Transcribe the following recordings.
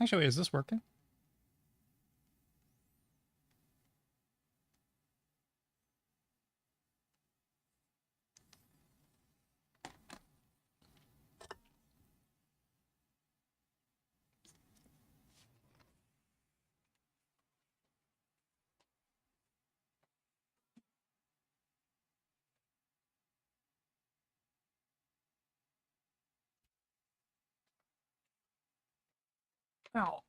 Actually, wait, is this working? Ow.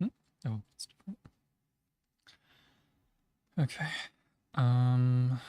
Hmm? Oh, it's different. Okay. Um.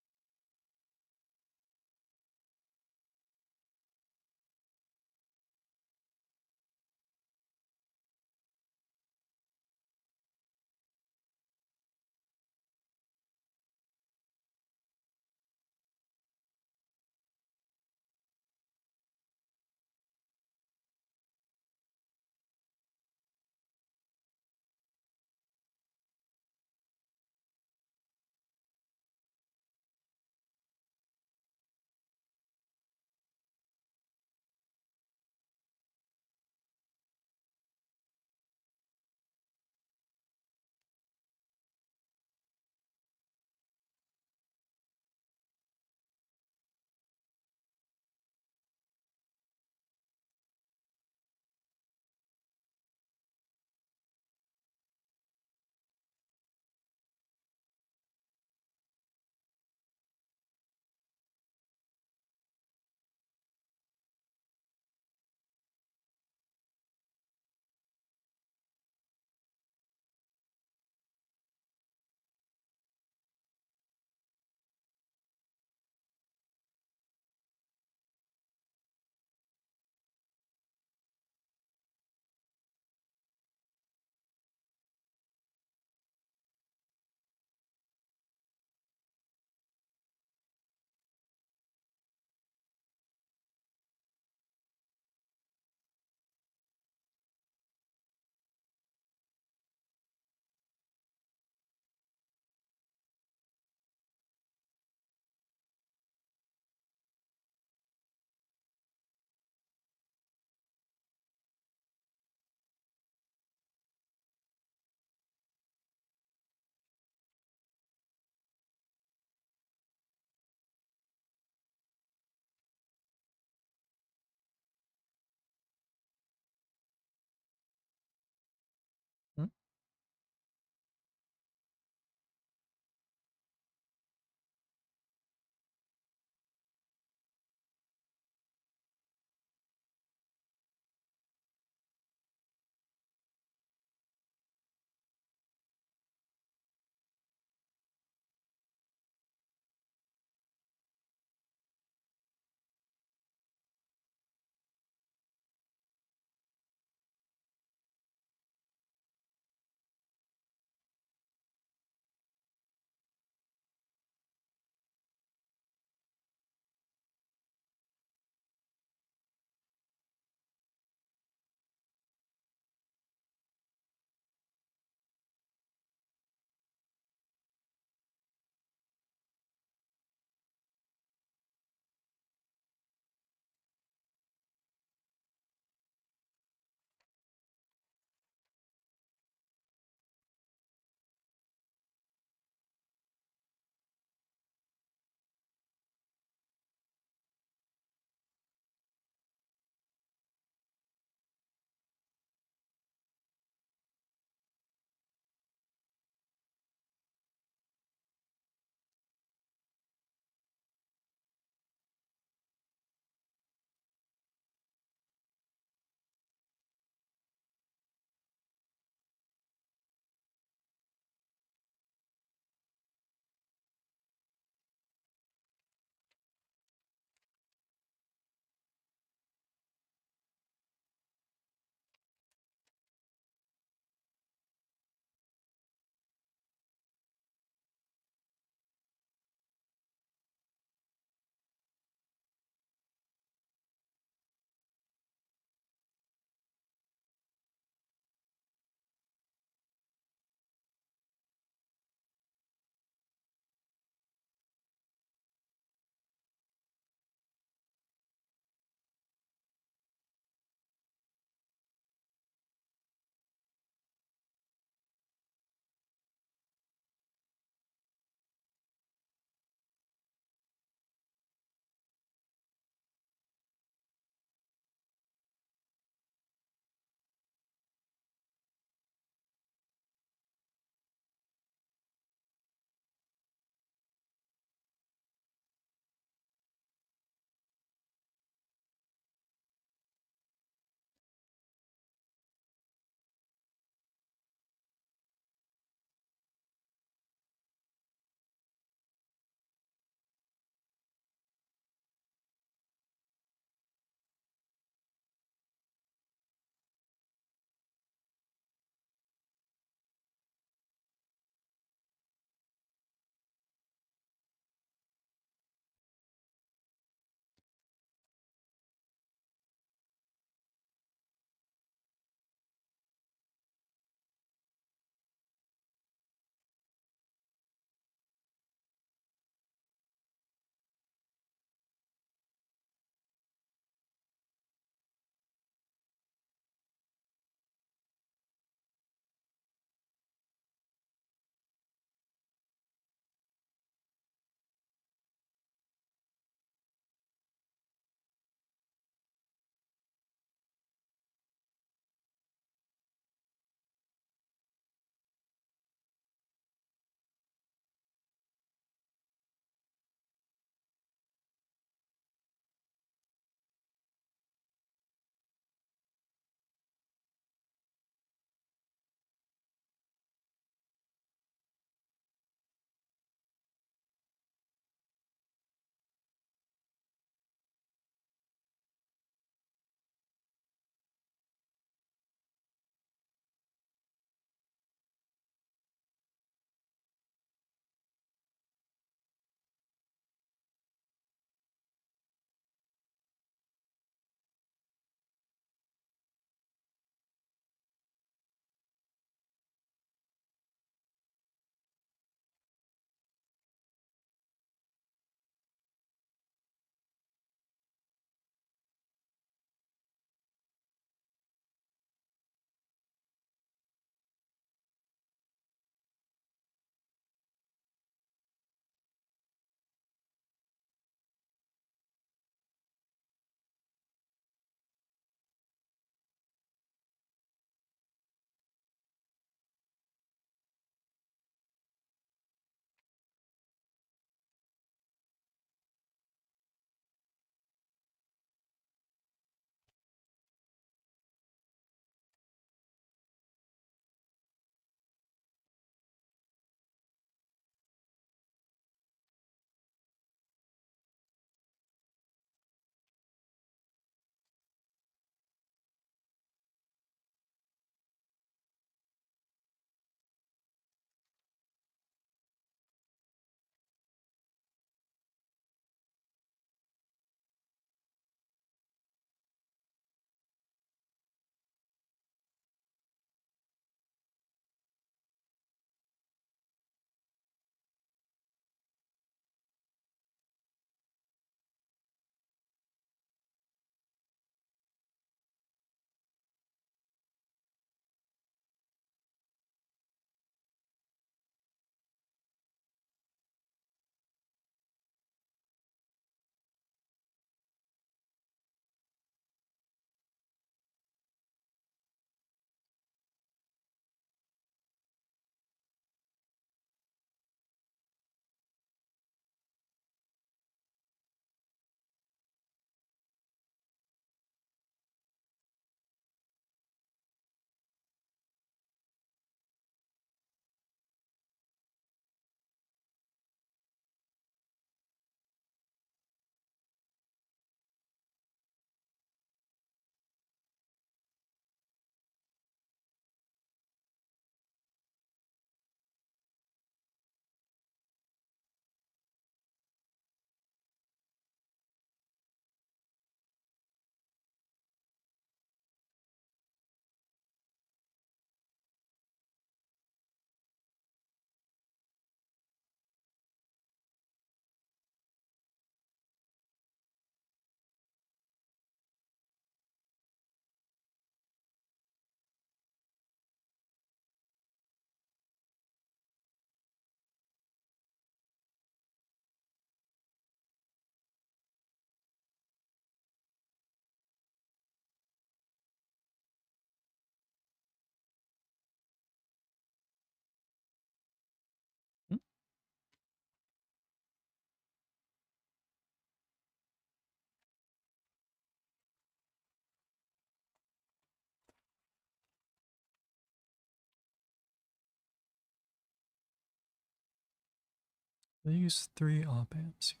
They use 3 op amps here.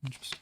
Interesting.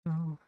So,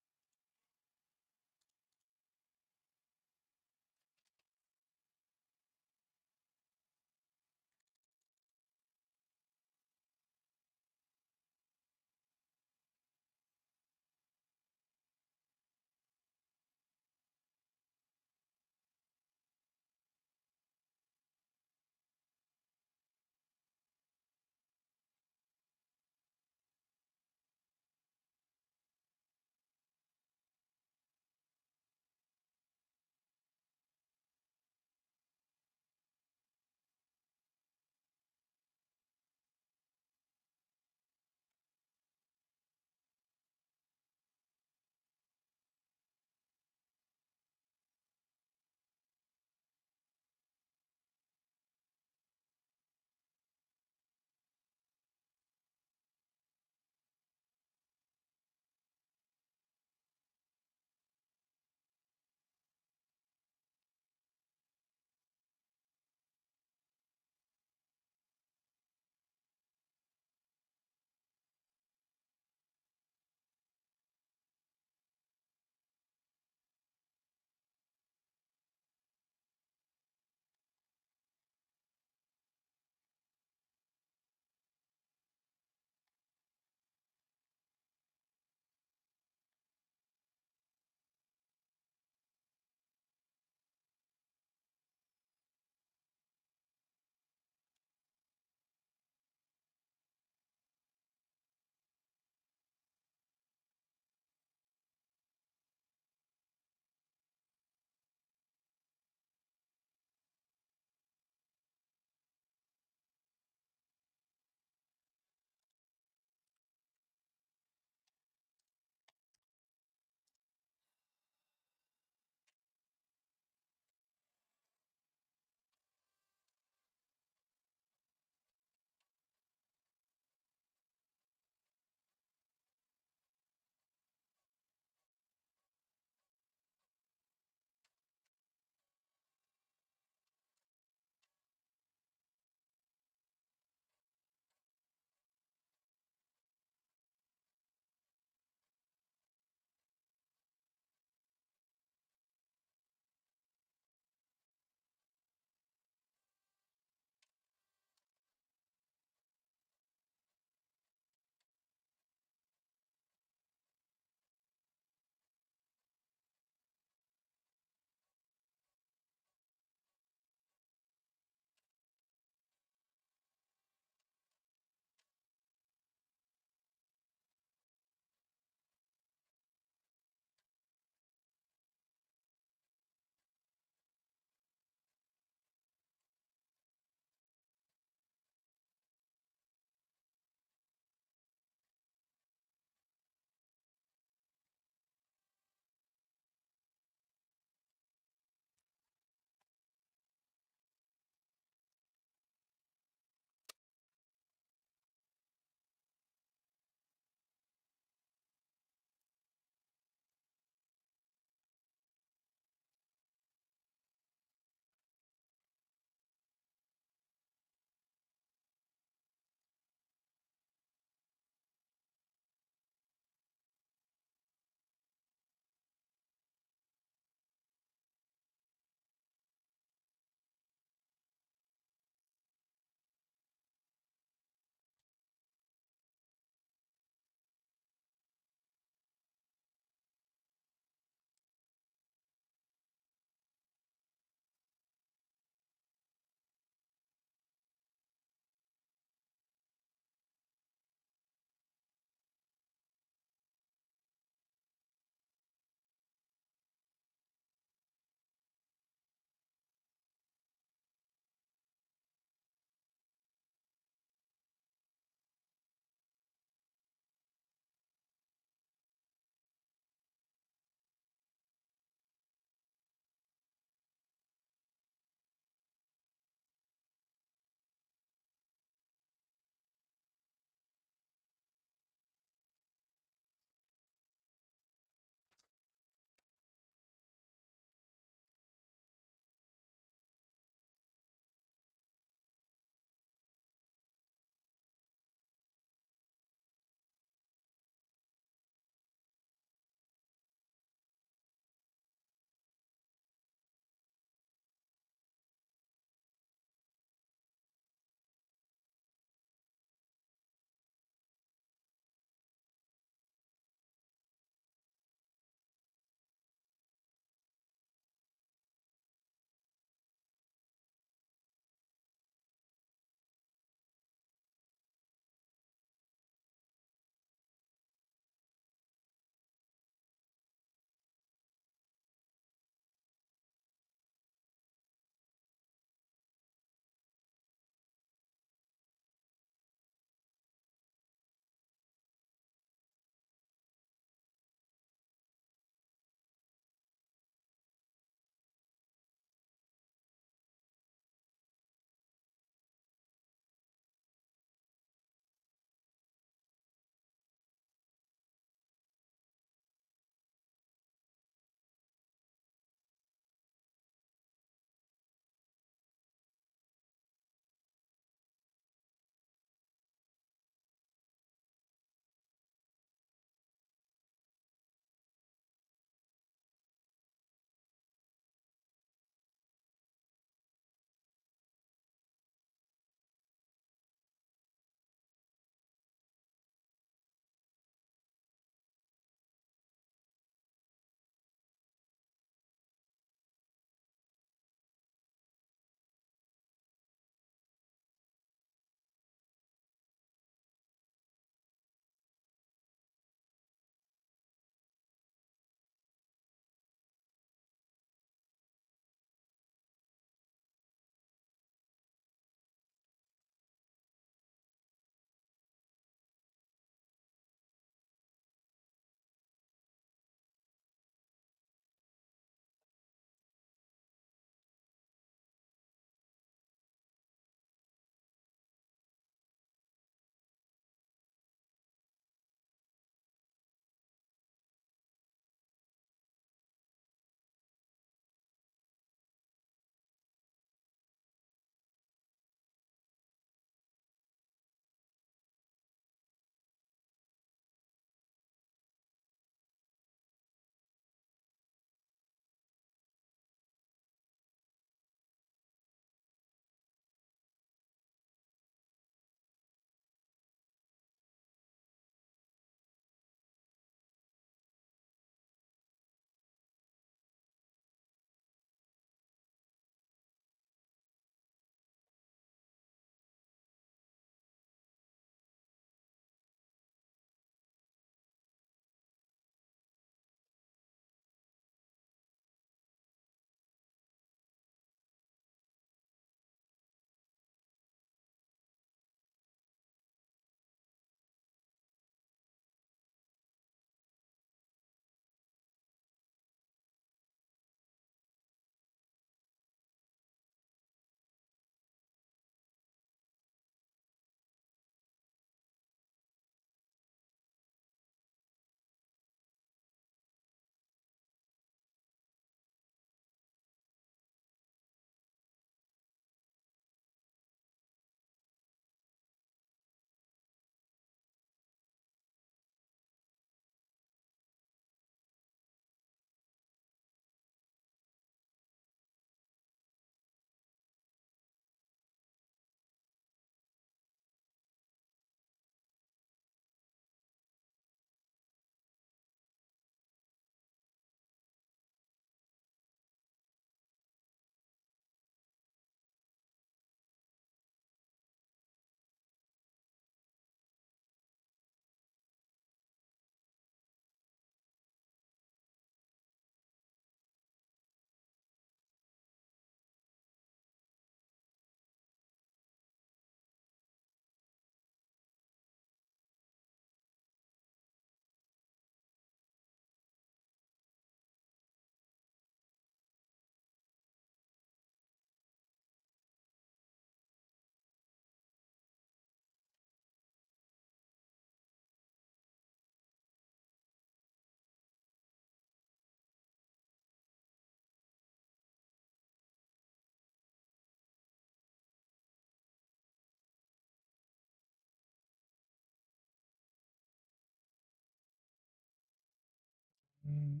Mm.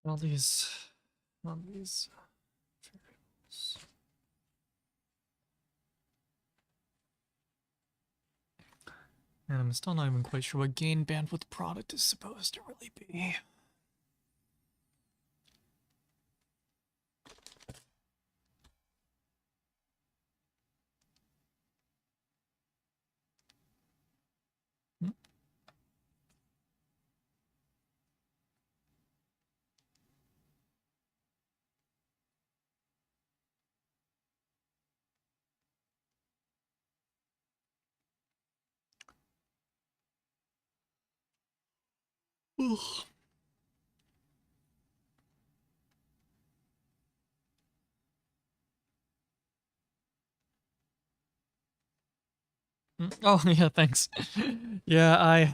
All these variables. And I'm still not even quite sure what gain bandwidth product is supposed to really be. Hmm? Ugh. Oh yeah, thanks. Yeah,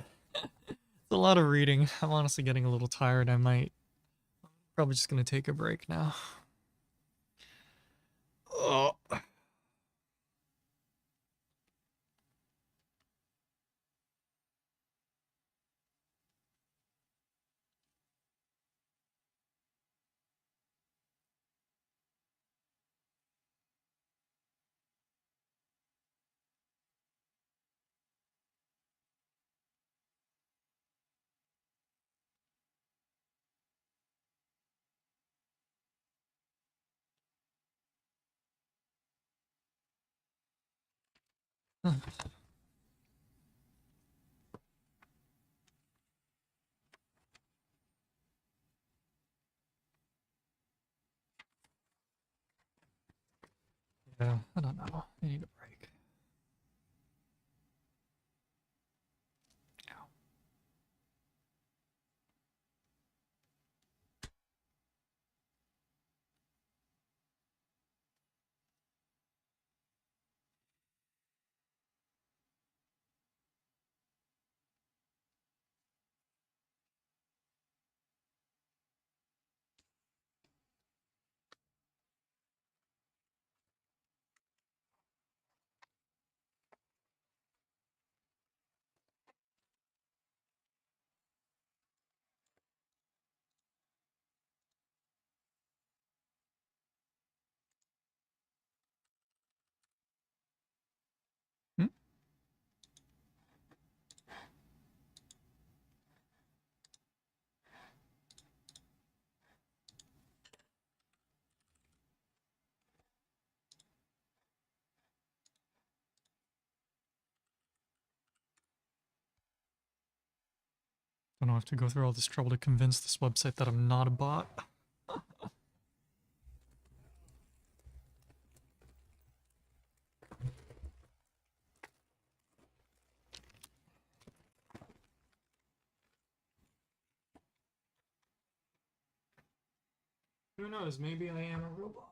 it's a lot of reading. I'm honestly getting a little tired. I might probably just gonna take a break now. Oh. Yeah, I don't know. I need a break. Ow. Hmm? I don't have to go through all this trouble to convince this website that I'm not a bot. Who knows? Maybe I am a robot.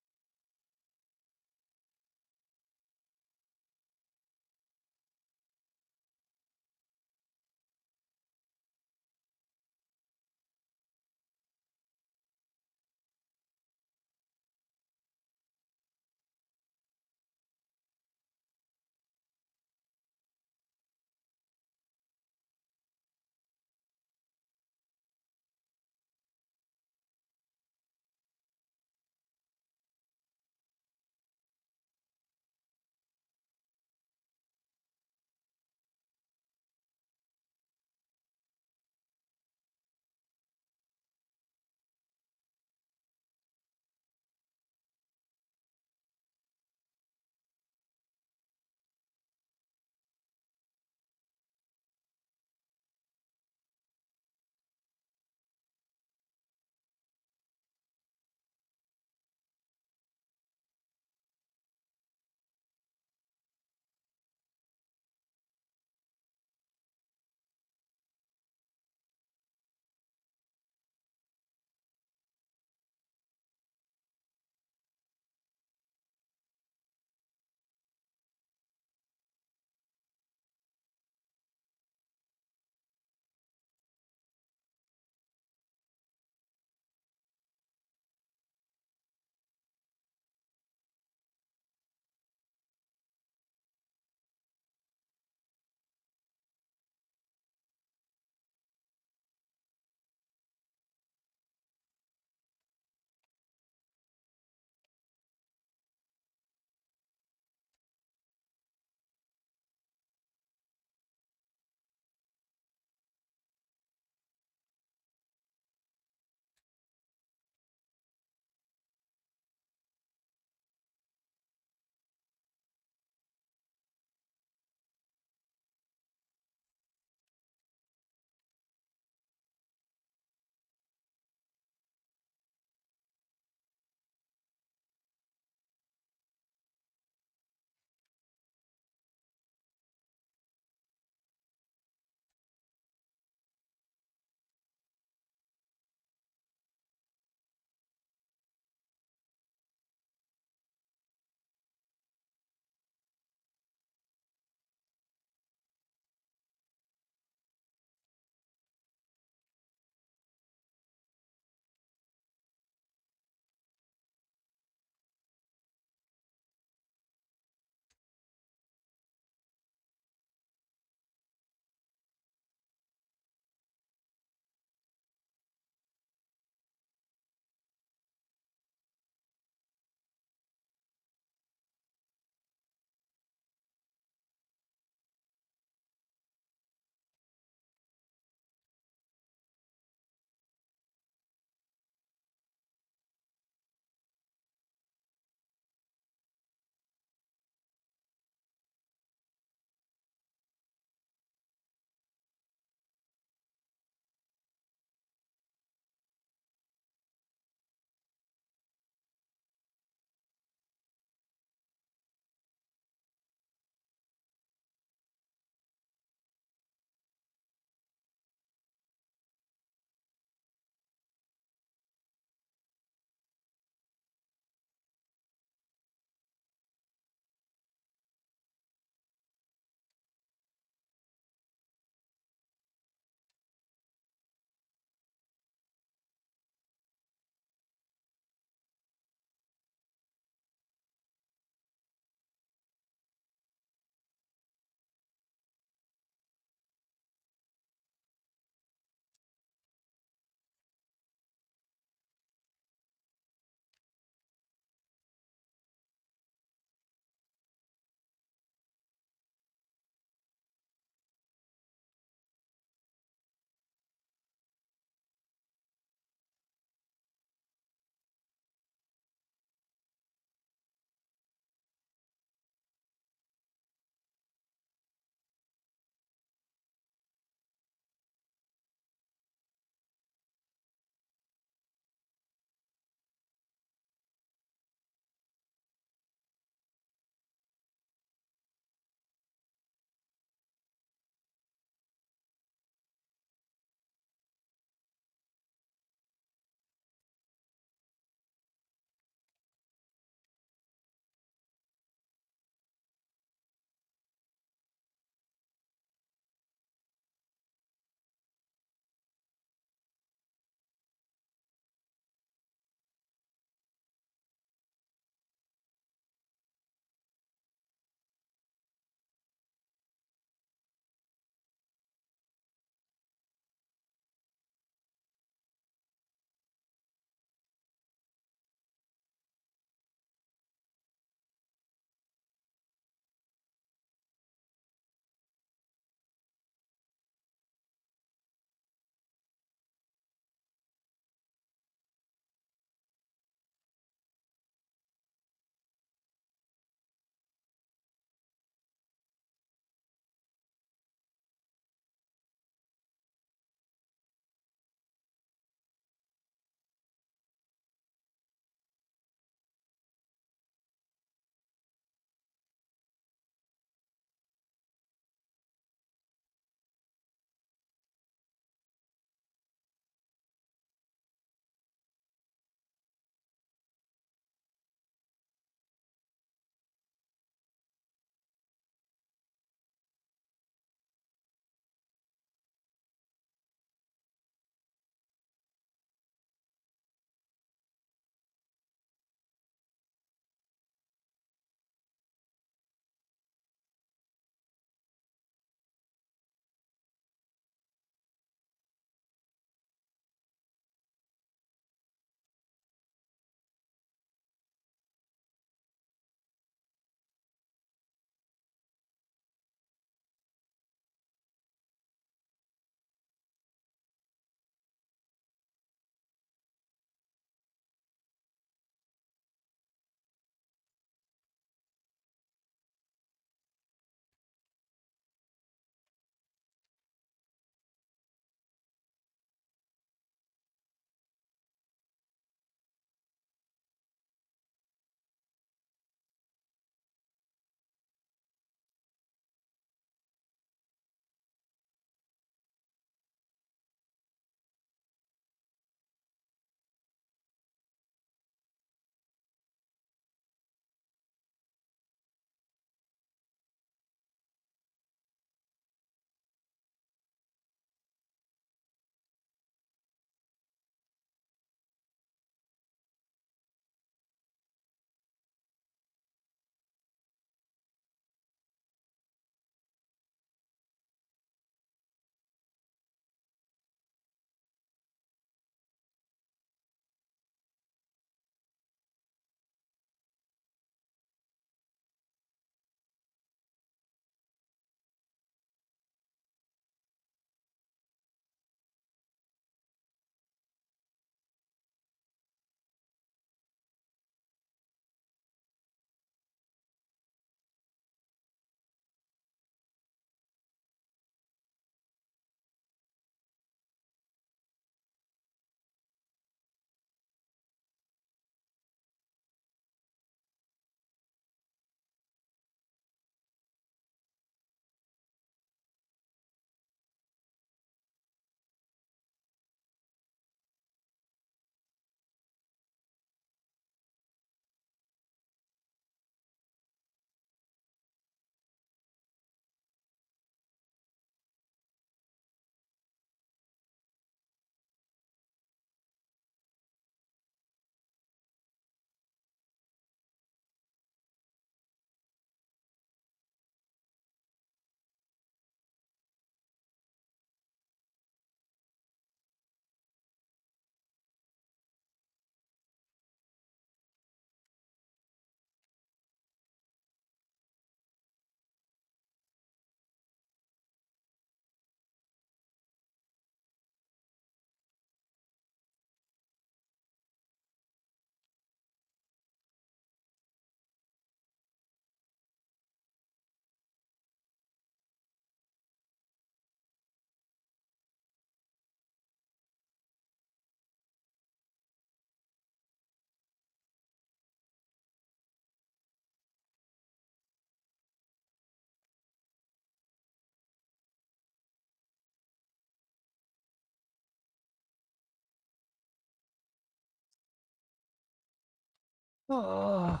Oh.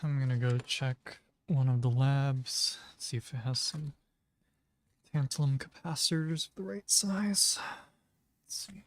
I'm gonna go check one of the labs, see if it has some tantalum capacitors of the right size. Let's see.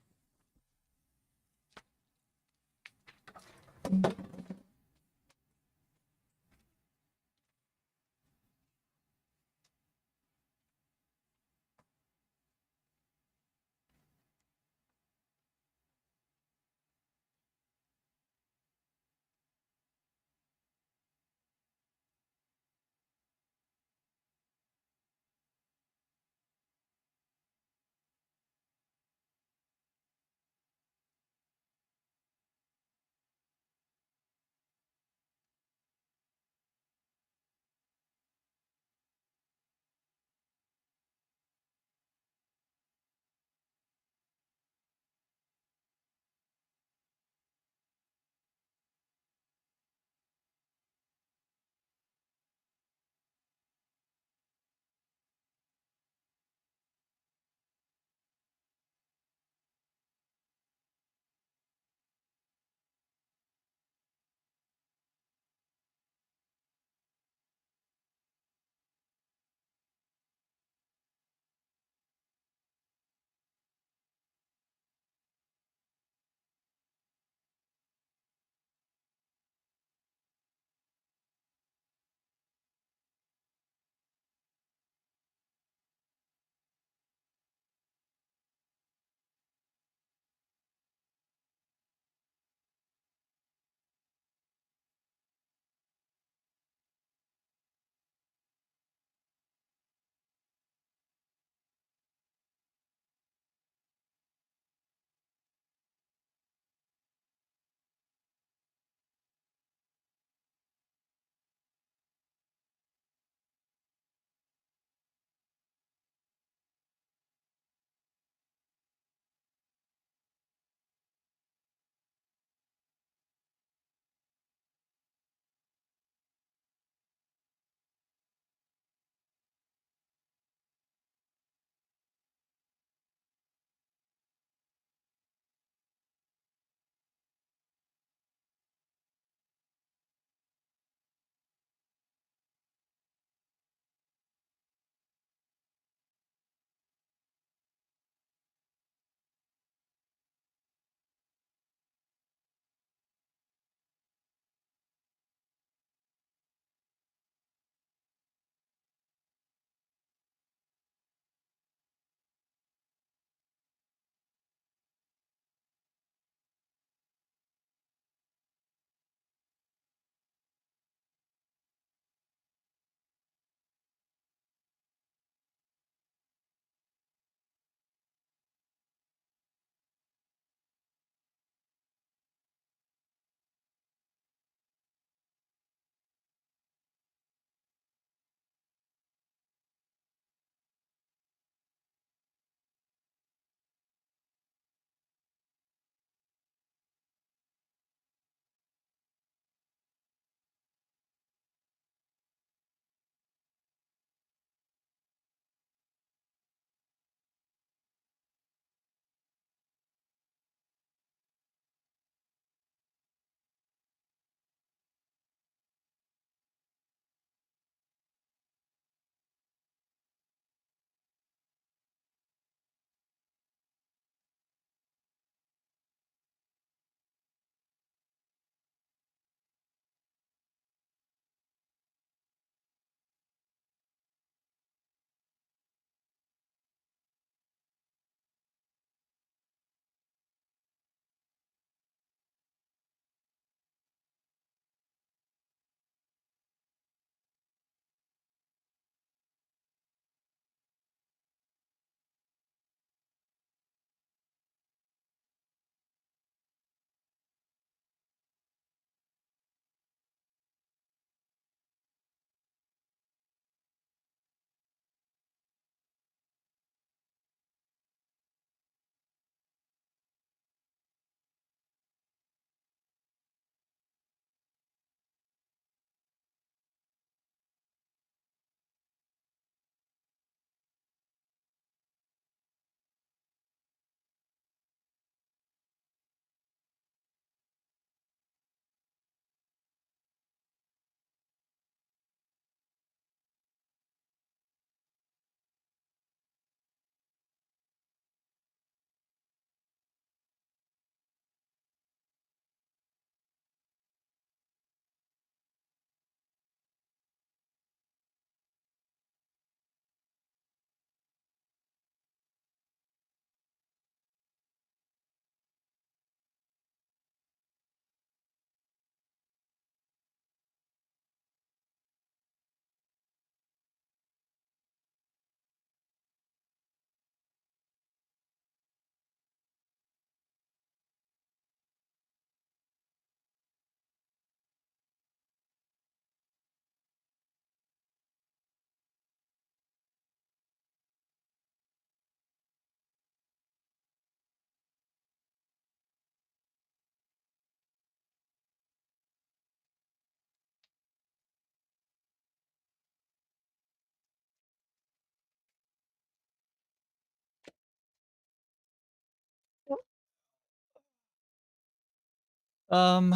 Um,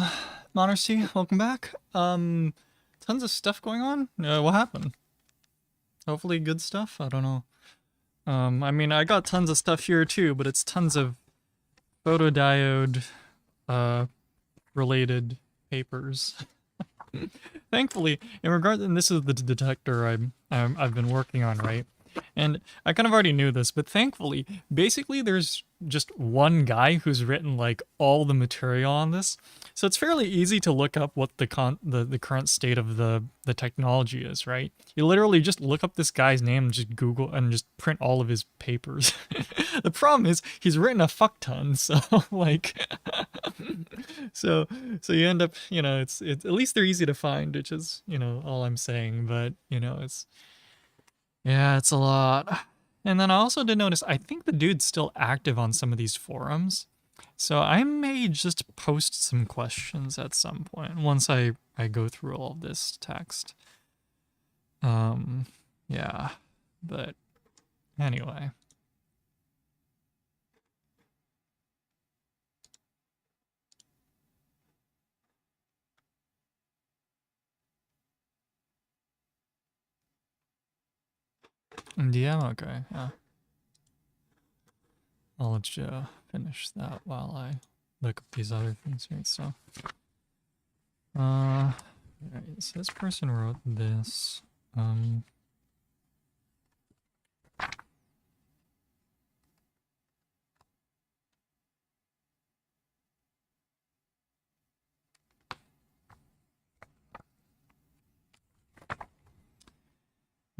Monarchy, welcome back. Tons of stuff going on. What happened? Hopefully good stuff. I don't know. I mean, I got tons of stuff here too, but it's tons of photodiode, related papers. Thankfully, in regard, and this is the detector I've been working on, right? And I kind of already knew this, but thankfully, basically there's just one guy who's written like all the material on this. So it's fairly easy to look up what the current state of the technology is, right? You literally just look up this guy's name and just Google and just print all of his papers. The problem is he's written a fuck ton, so like so so you end up, it's at least they're easy to find, which is, all I'm saying, but it's yeah, it's a lot. And then I also did notice, I think the dude's still active on some of these forums. So I may just post some questions at some point once I go through all of this text. Yeah, but anyway. DM, okay, yeah. I'll let you finish that while I look up these other things, right? So, right, so this person wrote this.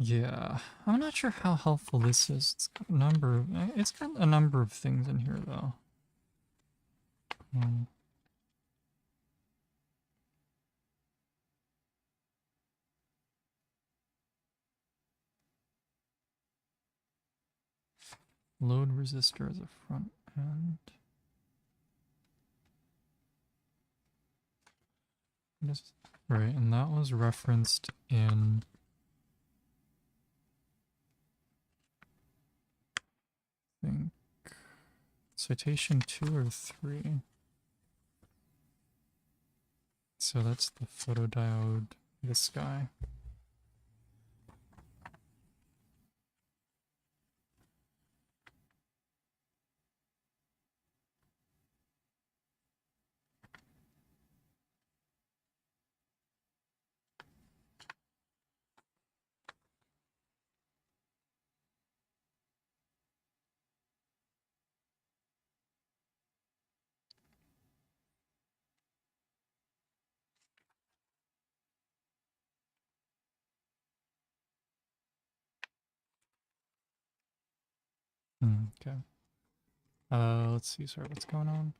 Yeah, I'm not sure how helpful this is. It's got a number of things in here though. Load resistor as a front end. Right, and that was referenced in I think citation 2 or 3. So that's the photodiode, this guy. Okay. Let's see, sorry, what's going on?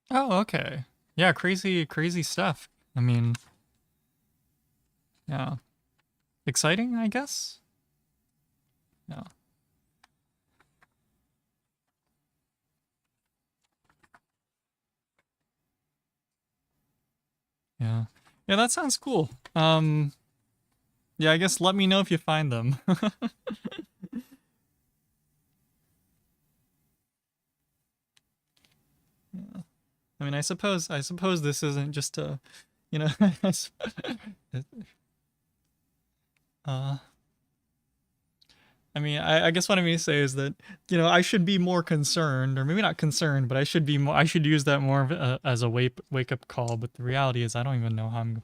Oh, okay. Yeah, crazy stuff. I mean, yeah. Exciting, I guess? Yeah. Yeah. Yeah, that sounds cool. Yeah, I guess let me know if you find them. Yeah. I mean, I suppose this isn't just a, you know, uh, I mean, I guess what I mean to say is that, I should be more concerned, or maybe not concerned, but I should use that more as a wake up call. But the reality is, I don't even know how I'm,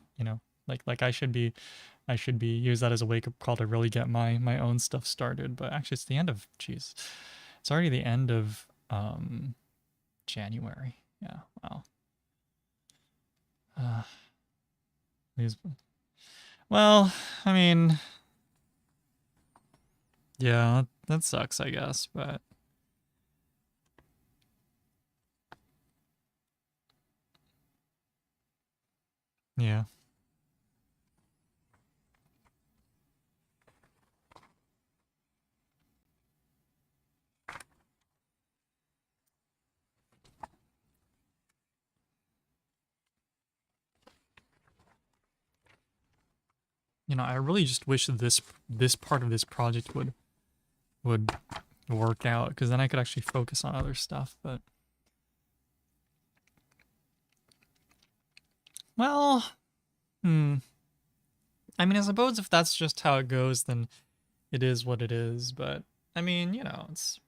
like I should be use that as a wake up call to really get my own stuff started. But actually, it's the end of, jeez, it's already the end of January. Yeah, wow. These, well, I mean, yeah, that sucks, I guess, but yeah. you know, I really just wish this part of this project would work out, because then I could actually focus on other stuff. But well, hmm. I mean, I suppose if that's just how it goes, then it is what it is. But I mean, you know, it's,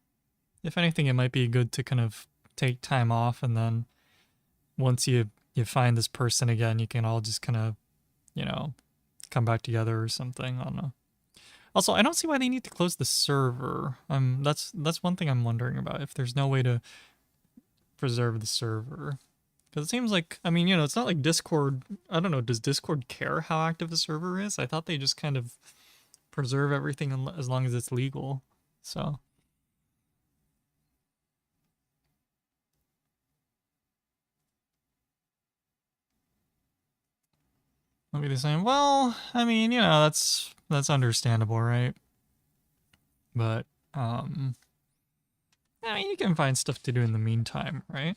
if anything, it might be good to kind of take time off, and then once you find this person again, you can all just kind of, you know, come back together or something. I don't know. Also, I don't see why they need to close the server. That's one thing I'm wondering about. If there's no way to preserve the server, because it seems like, I mean, you know, it's not like Discord. I don't know. Does Discord care how active the server is? I thought they just kind of preserve everything as long as it's legal. So maybe they're saying, well, I mean, you know, that's understandable, right? But I mean, you can find stuff to do in the meantime, right?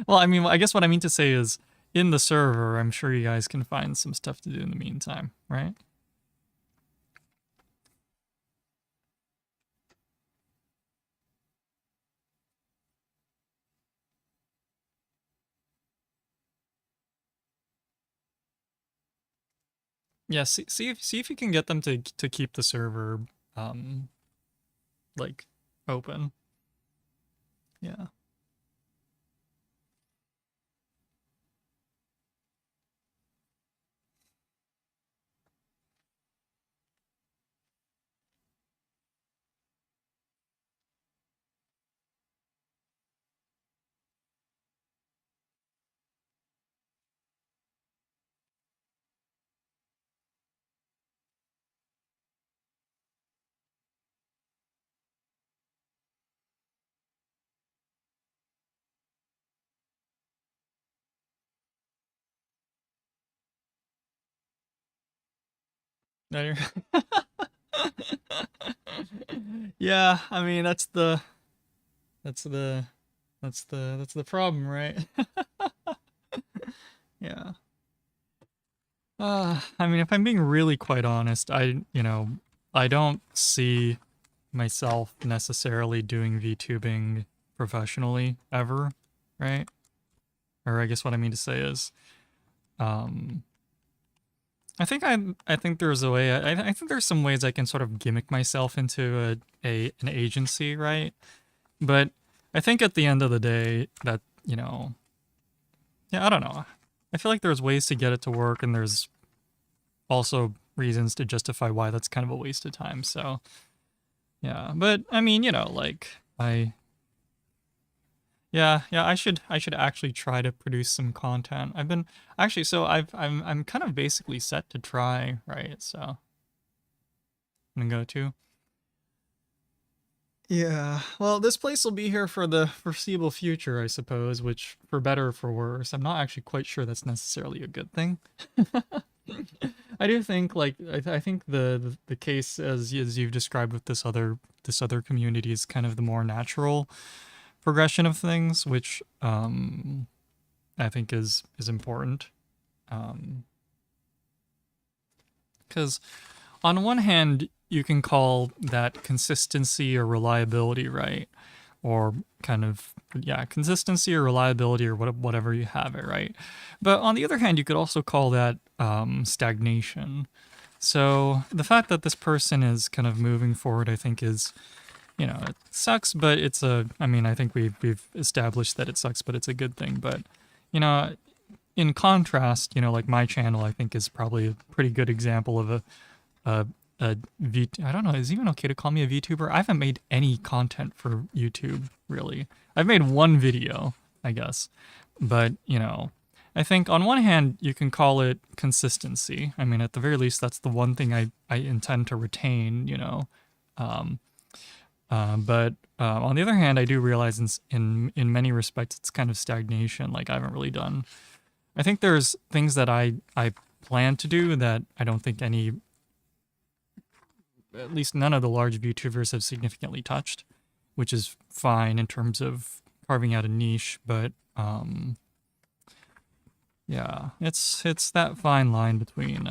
Well, I mean, I guess what I mean to say is, in the server, I'm sure you guys can find some stuff to do in the meantime, right? Yeah, see if you can get them to keep the server um like open. Yeah. No, yeah, I mean, that's the that's the problem, right? Yeah. I mean, if I'm being really quite honest, you know, I don't see myself necessarily doing VTubing professionally ever, right? Or I guess what I mean to say is, um, I think there's a way. I think there's some ways I can sort of gimmick myself into an agency, right? But I think at the end of the day, that, you know, yeah, I don't know. I feel like there's ways to get it to work, and there's also reasons to justify why that's kind of a waste of time. So yeah, but I mean, you know, like I yeah, I should actually try to produce some content. I've been actually, so I'm kind of basically set to try, right? So I'm gonna go to. Yeah, well, this place will be here for the foreseeable future, I suppose, which, for better or for worse, I'm not actually quite sure that's necessarily a good thing. I do think, like, I think the case as you've described with this other community is kind of the more natural progression of things, which I think is important. Because on one hand, you can call that consistency or reliability, right? Or kind of, yeah, consistency or reliability, or whatever you have it, right? But on the other hand, you could also call that stagnation. So the fact that this person is kind of moving forward, I think, is, you know, it sucks, but it's a, I mean, I think we've established that it sucks, but it's a good thing. But, you know, in contrast, you know, like my channel, I think, is probably a pretty good example of a I don't know, is it even okay to call me a VTuber? I haven't made any content for YouTube, really. I've made one video, I guess. But, you know, I think on one hand, you can call it consistency. I mean, at the very least, that's the one thing I intend to retain, you know. Um, but on the other hand, I do realize in many respects, it's kind of stagnation. Like, I haven't really done. I think there's things that I plan to do that I don't think at least none of the large VTubers have significantly touched. which is fine in terms of carving out a niche, but yeah, it's that fine line between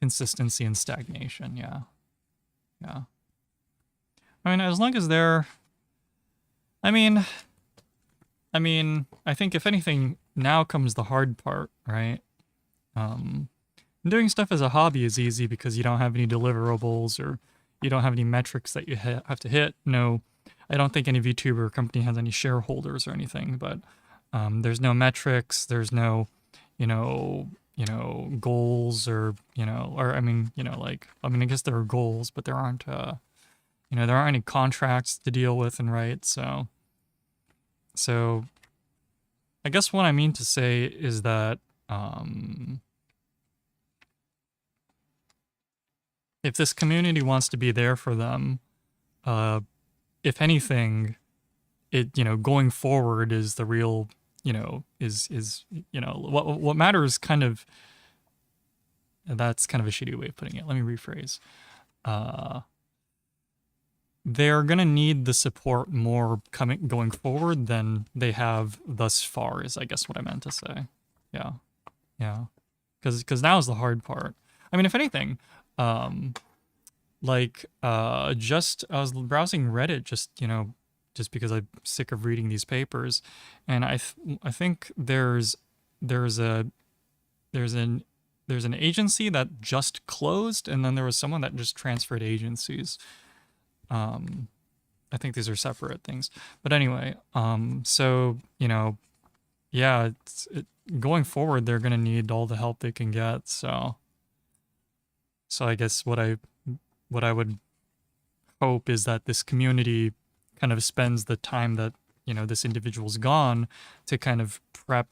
consistency and stagnation. Yeah, yeah. I mean, as long as they're, I mean, I think if anything, now comes the hard part, right? Um, Doing stuff as a hobby is easy because you don't have any deliverables or you don't have any metrics that you have to hit. No, I don't think any VTuber company has any shareholders or anything, but there's no metrics. There's no, goals or or I mean, like I guess there are goals, but there aren't there aren't any contracts to deal with and write. So I guess what I mean to say is that if this community wants to be there for them, uh, if anything, it going forward is the real is what matters. Kind of that's kind of a shitty way of putting it. Let me rephrase. Uh, they're gonna need the support more going forward than they have thus far. Is I guess what I meant to say. Yeah, yeah. Because now is the hard part. I mean, if anything, just I was browsing Reddit just because I'm sick of reading these papers, and I think there's a there's an there's an agency that just closed, and then there was someone that just transferred agencies. Um, I think these are separate things, but anyway, so yeah, going forward, they're gonna need all the help they can get. So I guess what I would hope is that this community kind of spends the time that this individual's gone to kind of prep,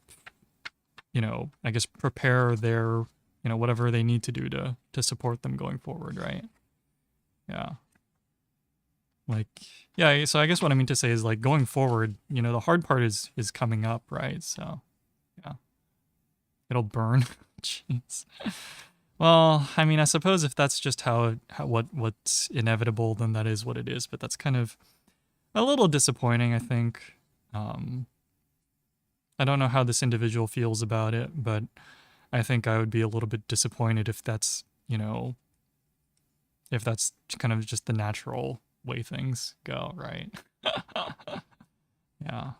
I guess prepare their whatever they need to do to support them going forward, right? Yeah. Like, yeah, so I guess what I mean to say is like going forward, the hard part is coming up, right? So yeah, it'll burn. Jeez. Well, I mean, I suppose if that's just what's inevitable, then that is what it is. But that's kind of a little disappointing, I think. Um, I don't know how this individual feels about it, but I think I would be a little bit disappointed if that's kind of just the natural way things go, right? Yeah.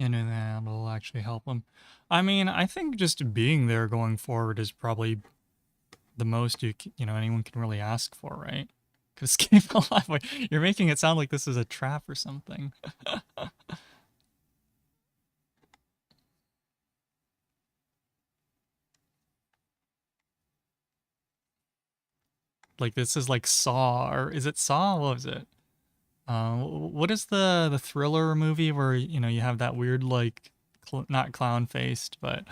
And then that'll actually help them. I mean, I think just being there going forward is probably the most anyone can really ask for, right? Could escape alive. Wait, you're making it sound like this is a trap or something. Like this is like Saw, or is it Saw? What was it? What is the thriller movie where you have that weird like not clown faced, but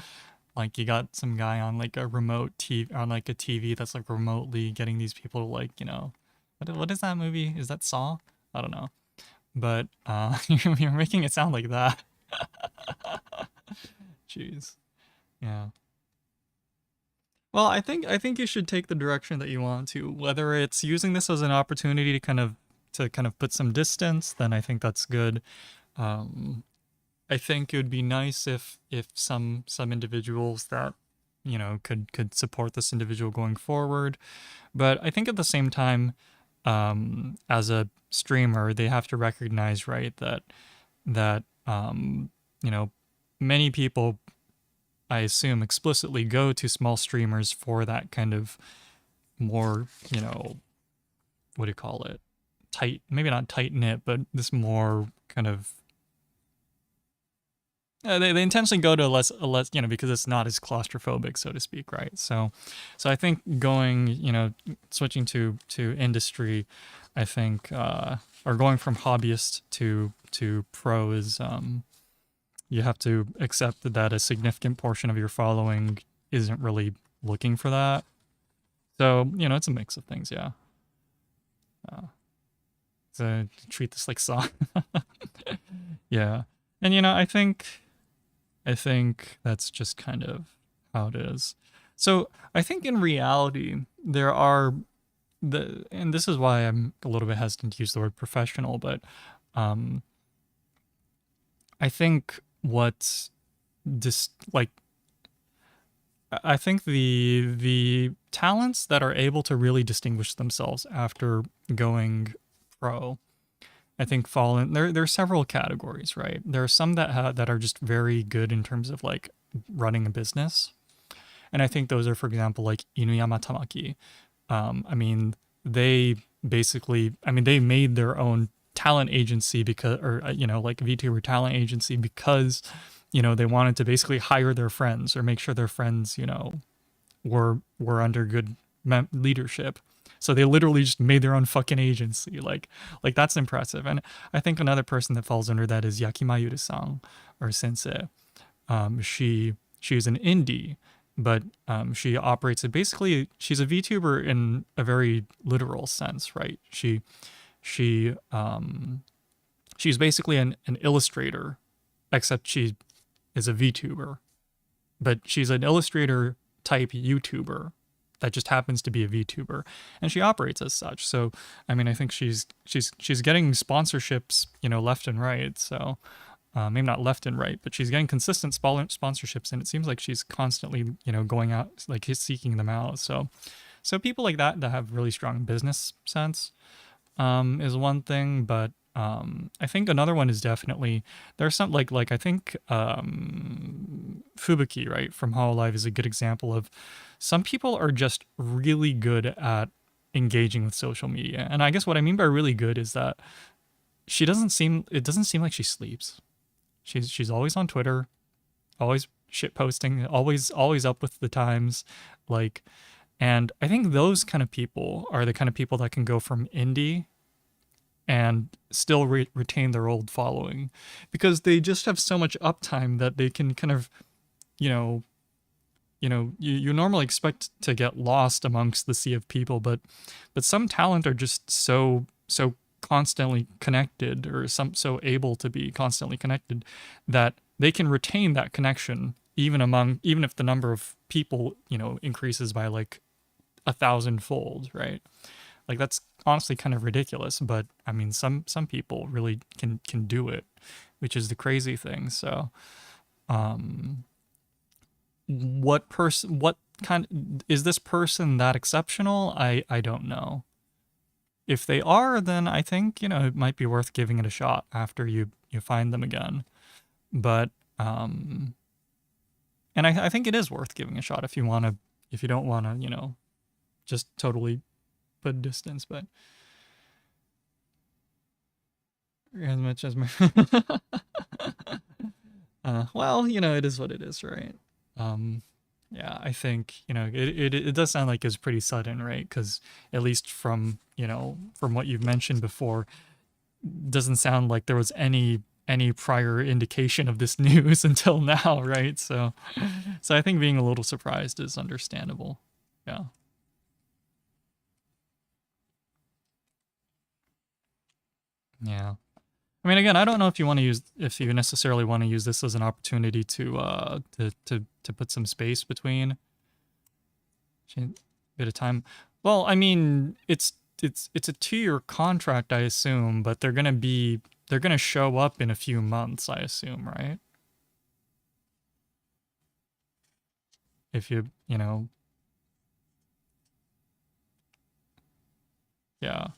like you got some guy on like a remote TV on like a TV that's like remotely getting these people to like what is that movie? Is that Saw? I don't know, but you're making it sound like that. Jeez, yeah. Well, I think you should take the direction that you want to. Whether it's using this as an opportunity to kind of put some distance, then I think that's good. Um, I think it would be nice if some individuals that could support this individual going forward. But I think at the same time, as a streamer, they have to recognize, right, that you know, many people, I assume, explicitly go to small streamers for that kind of more, what do you call it? Tight, maybe not tight knit, but this more kind of they intentionally go to a less, because it's not as claustrophobic, so to speak, right? So I think going, switching to industry, I think, or going from hobbyist to pro is, you have to accept that a significant portion of your following isn't really looking for that. So it's a mix of things, yeah. Uh, so treat this like song, yeah. And I think that's just kind of how it is. So I think in reality, there are and this is why I'm a little bit hesitant to use the word professional, but um, I think what this like I think the talents that are able to really distinguish themselves after going pro, I think fall in there. There are several categories, right? There are some that are just very good in terms of like running a business, and I think those are, for example, like Inuyama Tamaki. I mean, they they made their own talent agency because, or like VTuber talent agency because, they wanted to basically hire their friends or make sure their friends, were under good leadership. So they literally just made their own fucking agency. Like that's impressive. And I think another person that falls under that is Yakimayuri-san or Sensei. She's an indie, but she operates it basically. She's a VTuber in a very literal sense, right? She's basically an illustrator, except she is a VTuber, but she's an illustrator type YouTuber that just happens to be a VTuber, and she operates as such. So, I mean, I think she's getting sponsorships, left and right. So, maybe not left and right, but she's getting consistent sponsorships, and it seems like she's constantly, going out, like seeking them out. So people like that have really strong business sense, is one thing, but I think another one is definitely there's some like I think Fubuki, right, from Hololive is a good example of some people are just really good at engaging with social media. And I guess what I mean by really good is that it doesn't seem like she sleeps. She's always on Twitter, always shit posting, always up with the times, like. And I think those kind of people are the kind of people that can go from indie and still retain their old following because they just have so much uptime that they can kind of, you know, you normally expect to get lost amongst the sea of people, but some talent are just so constantly connected, or so able to be constantly connected, that they can retain that connection even if the number of people, increases by like 1,000-fold, right? Like that's honestly kind of ridiculous, but I mean some people really can do it, which is the crazy thing. So what kind is this person that exceptional? I don't know. If they are, then I think, it might be worth giving it a shot after you find them again. But and I think it is worth giving a shot if you don't want to, just totally put distance, but as much as my well, it is what it is, right? Um yeah, I think, it does sound like it's pretty sudden, right? Because at least from what you've mentioned before, doesn't sound like there was any prior indication of this news until now, right? So I think being a little surprised is understandable. Yeah. Yeah. I mean, again, I don't know if you necessarily want to use this as an opportunity to put some space between a bit of time. Well, I mean, it's a 2-year contract, I assume, but they're gonna show up in a few months, I assume, right? If yeah.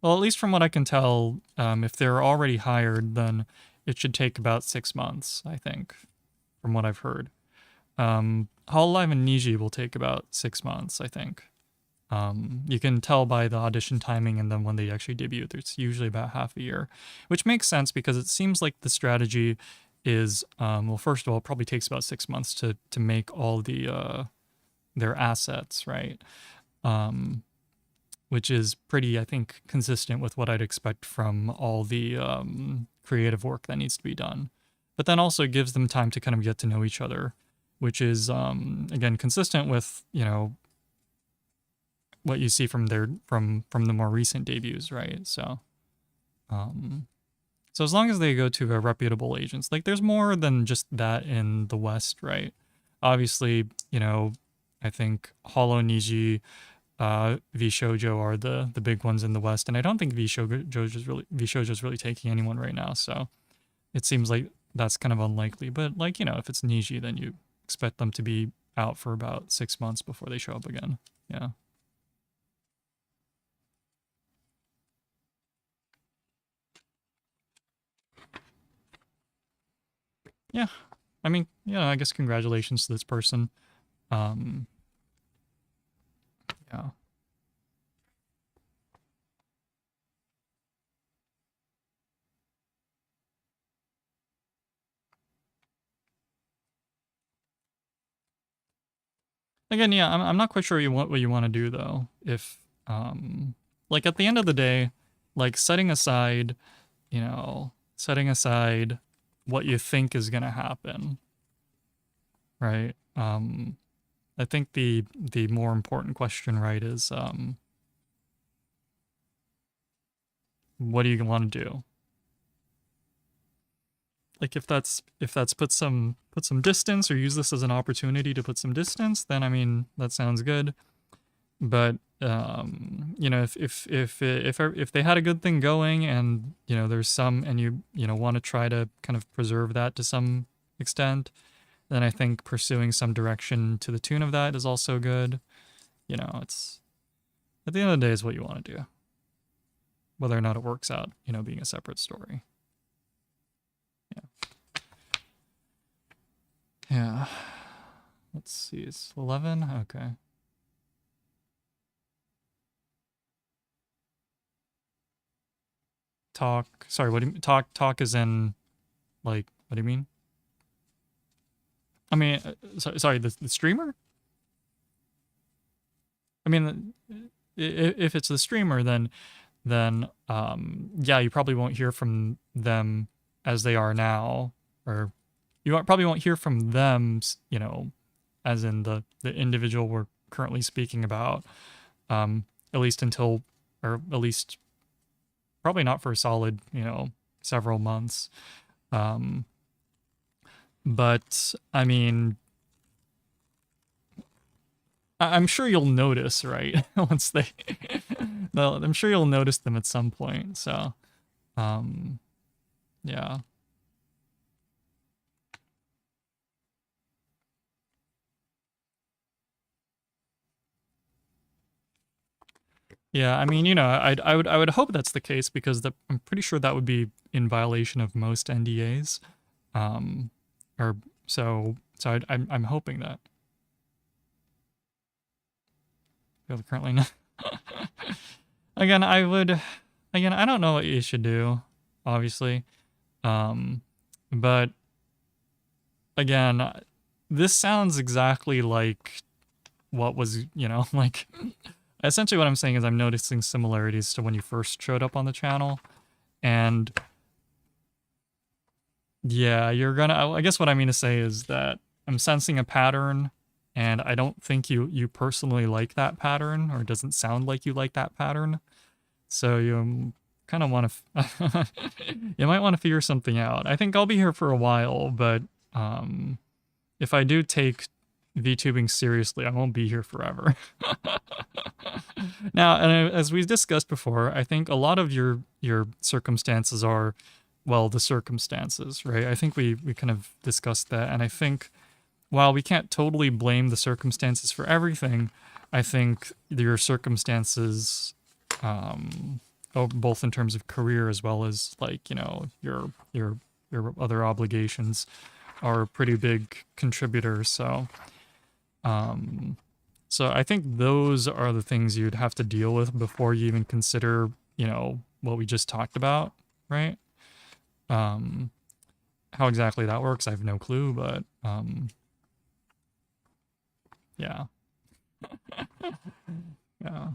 Well, at least from what I can tell, if they're already hired, then it should take about 6 months, I think, from what I've heard. Hololive and Niji will take about 6 months, I think. You can tell by the audition timing and then when they actually debut, it's usually about half a year, which makes sense because it seems like the strategy is, well, first of all, it probably takes about 6 months to make all the their assets, right? Um, which is pretty, I think, consistent with what I'd expect from all the creative work that needs to be done. But then also gives them time to kind of get to know each other, which is again consistent with what you see from the more recent debuts, right? Um, so as long as they go to a reputable agents, like there's more than just that in the West, right? Obviously, I think Holo Niji, V Shoujo are the big ones in the West, and I don't think V Shoujo is really taking anyone right now. So it seems like that's kind of unlikely. But like if it's Niji, then you expect them to be out for about 6 months before they show up again. Yeah. Yeah. I mean, I guess congratulations to this person. Um, yeah. Again, yeah, I'm not quite sure what you want to do though. If like at the end of the day, like setting aside what you think is gonna happen, right? I think the more important question, right, is what do you want to do? Like if that's put some distance or use this as an opportunity to put some distance, then I mean that sounds good. But if they had a good thing going and there's some and you want to try to kind of preserve that to some extent, then I think pursuing some direction to the tune of that is also good. It's at the end of the day is what you want to do, whether or not it works out. Being a separate story. Yeah. Yeah. Let's see. It's 11. Okay. Talk. Sorry. What do you mean? Talk is in, like, what do you mean? I mean, sorry. The streamer. I mean, if it's the streamer, then yeah, you probably won't hear from them as they are now, or you probably won't hear from them, as in the individual we're currently speaking about, at least until, or at least probably not for a solid, several months. But I mean, I'm sure you'll notice, right? Once they, I'm sure you'll notice them at some point. So, yeah. Yeah, I mean, I would hope that's the case because I'm pretty sure that would be in violation of most NDAs. Um, or I'm hoping that. Currently not. Again, I don't know what you should do, obviously. But again, this sounds exactly like what was, like essentially what I'm saying is I'm noticing similarities to when you first showed up on the channel. And yeah, I guess what I mean to say is that I'm sensing a pattern and I don't think you personally like that pattern, or it doesn't sound like you like that pattern. So you kind of want to, you might want to figure something out. I think I'll be here for a while, but if I do take VTubing seriously, I won't be here forever. Now, and as we discussed before, I think a lot of your circumstances are, well, the circumstances, right? I think we kind of discussed that, and I think while we can't totally blame the circumstances for everything, I think your circumstances both in terms of career as well as like your other obligations are a pretty big contributor. Um, so I think those are the things you'd have to deal with before you even consider, what we just talked about, right? Um, how exactly that works, I have no clue, but yeah, yeah.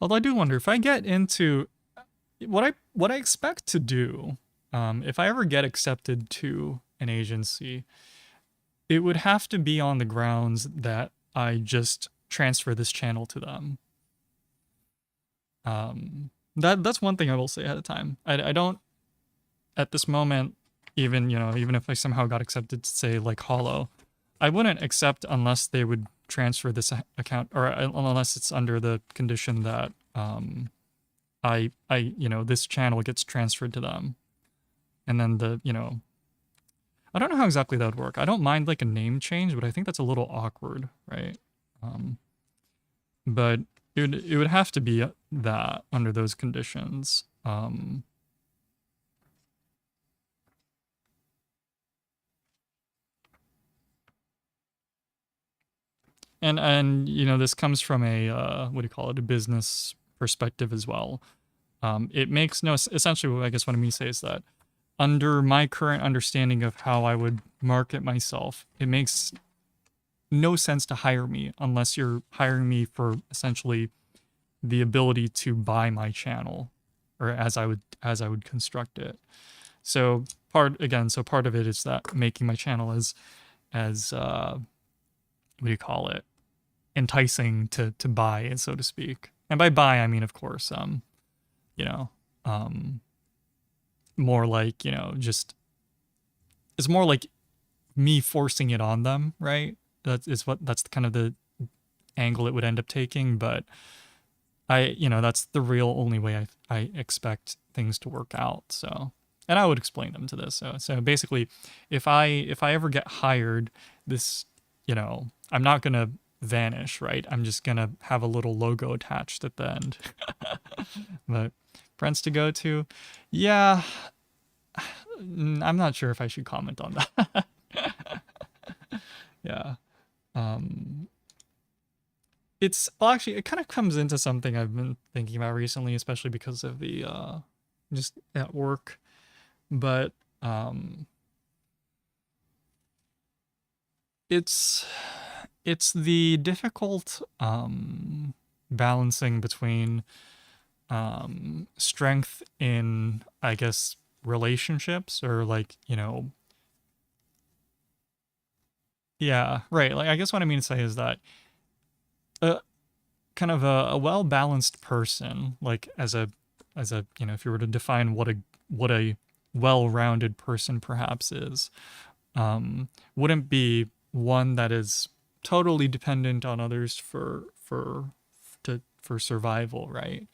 Although I do wonder if I get into what I expect to do, if I ever get accepted to an agency, it would have to be on the grounds that I just transfer this channel to them. That's one thing I will say ahead of time. I don't at this moment, even if I somehow got accepted to say like Hollow, I wouldn't accept unless they would transfer this account, or unless it's under the condition that this channel gets transferred to them, and then I don't know how exactly that would work. I don't mind like a name change, but I think that's a little awkward, right? Um, but it would have to be that under those conditions. And this comes from a what do you call it, a business perspective as well. It makes no essentially, I guess what I mean to say is that under my current understanding of how I would market myself, it makes no sense to hire me unless you're hiring me for essentially the ability to buy my channel, or as I would construct it. So part of it is that making my channel as what do you call it, enticing to buy, so to speak. And by buy I mean, of course, you know, um more like, just it's more like me forcing it on them, right? That's kind of the angle it would end up taking, but that's the real only way I expect things to work out. So, and I would explain them to this. So basically, if I ever get hired, this, I'm not gonna vanish, right? I'm just gonna have a little logo attached at the end. But friends to go to, yeah, I'm not sure if I should comment on that. Yeah. Um, actually, it kind of comes into something I've been thinking about recently, especially because of the just at work. But it's the difficult balancing between strength in, I guess, relationships, or like, yeah, right. Like, I guess what I mean to say is that uh, kind of a well-balanced person, like as a if you were to define what a well-rounded person perhaps is, wouldn't be one that is totally dependent on others for survival, right?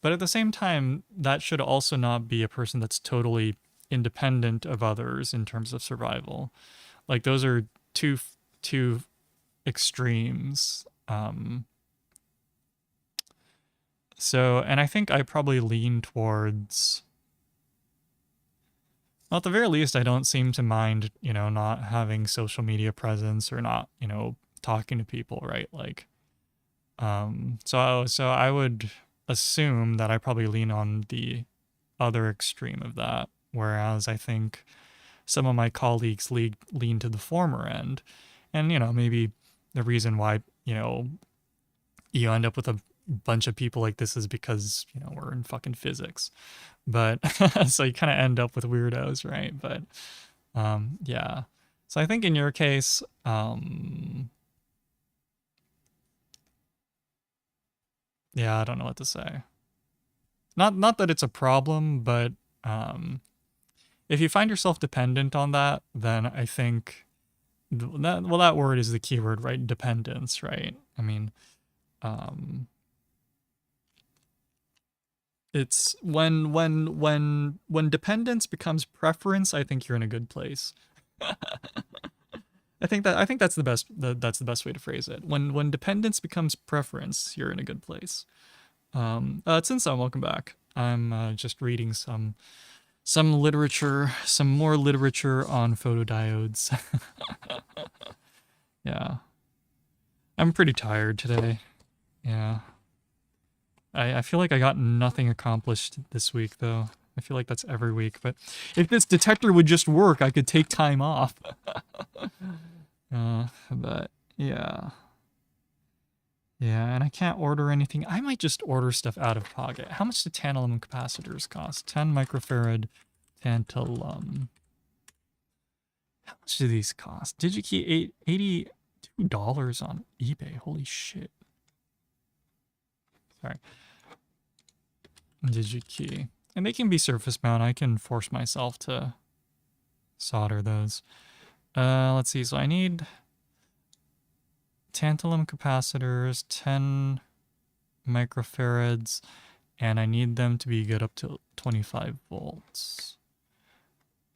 But at the same time, that should also not be a person that's totally independent of others in terms of survival. Like, those are two extremes. So, and I think I probably lean towards, well, at the very least, I don't seem to mind, not having social media presence, or not, talking to people, right? Like, so I would assume that I probably lean on the other extreme of that, whereas I think some of my colleagues lean to the former end. And, maybe the reason why, you end up with a bunch of people like this is because, we're in fucking physics. But so you kind of end up with weirdos, right? But yeah. So I think in your case, yeah, I don't know what to say. Not that it's a problem, but if you find yourself dependent on that, then I think that word is the key word, right? Dependence, right? I mean, it's when dependence becomes preference, I think you're in a good place. I think that's the best that's the best way to phrase it. When dependence becomes preference, you're in a good place. Tsin-san, welcome back. I'm just reading some literature, some more literature on photodiodes. Yeah, I'm pretty tired today. Yeah, I feel like I got nothing accomplished this week though. I feel like that's every week. But if this detector would just work, I could take time off. But yeah. Yeah, and I can't order anything. I might just order stuff out of pocket. How much do tantalum capacitors cost? 10 microfarad tantalum. How much do these cost? DigiKey $82 on eBay. Holy shit. Sorry. DigiKey. And they can be surface mount. I can force myself to solder those. Let's see. So I need tantalum capacitors, 10 microfarads, and I need them to be good up to 25 volts.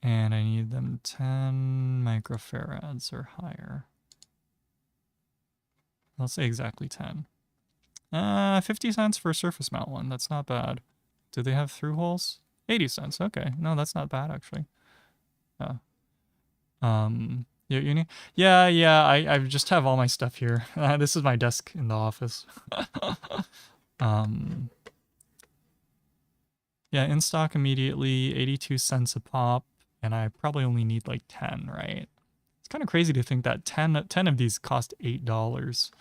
And I need them 10 microfarads or higher. Let's say exactly 10. 50 cents for a surface mount one. That's not bad. Do they have through holes? 80 cents. Okay. No, that's not bad actually. Yeah, I just have all my stuff here. This is my desk in the office. Yeah, in stock immediately, 82 cents a pop, and I probably only need like 10, right? It's kind of crazy to think that 10 of these cost $8.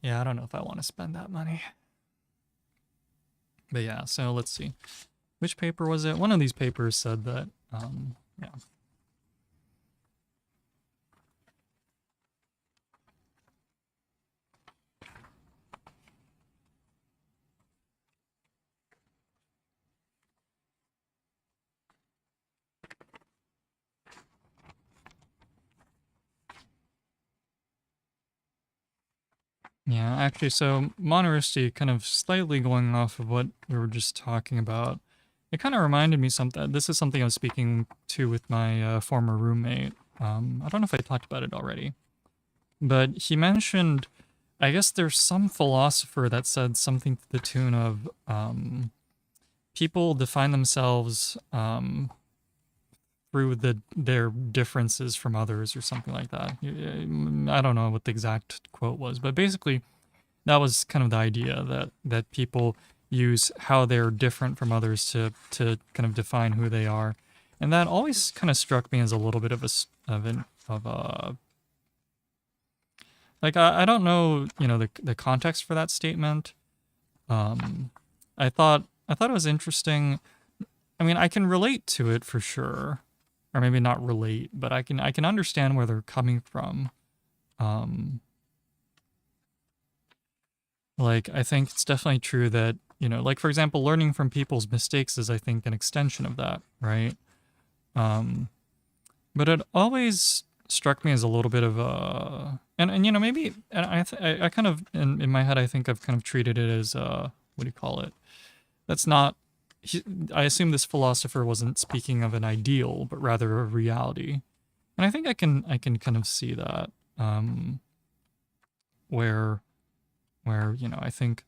Yeah, I don't know if I want to spend that money. But yeah, so let's see. Which paper was it? One of these papers said that, yeah. Yeah, actually, so Monoristi, kind of slightly going off of what we were just talking about, it kind of reminded me something. This is something I was speaking to with my former roommate. I don't know if I talked about it already, but he mentioned, I guess there's some philosopher that said something to the tune of people define themselves through their differences from others or something like that. I don't know what the exact quote was, but basically that was kind of the idea that people use how they're different from others to kind of define who they are. And that always kind of struck me as a little bit of a like I don't know, the context for that statement. I thought it was interesting. I mean, I can relate to it for sure, or maybe not relate, but I can understand where they're coming from. Like I think it's definitely true that, like for example, learning from people's mistakes is I think an extension of that, right? But it always struck me as a little bit of a and maybe and I kind of in my head I think I've kind of treated it as what do you call it? That's not I assume this philosopher wasn't speaking of an ideal, but rather a reality. And I think I can kind of see that where I think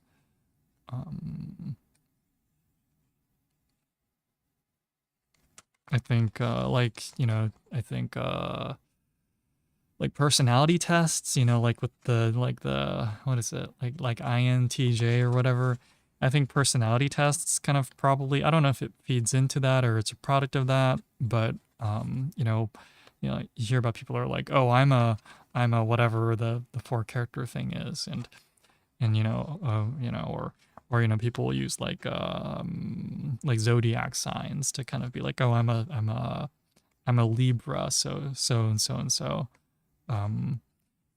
like I think like personality tests, like with the what is it, like INTJ or whatever. I think personality tests kind of probably, I don't know if it feeds into that or it's a product of that, but you hear about people who are like, oh, I'm a whatever the four character thing is, and or people will use like zodiac signs to kind of be like, oh, I'm a Libra, so and so and so. And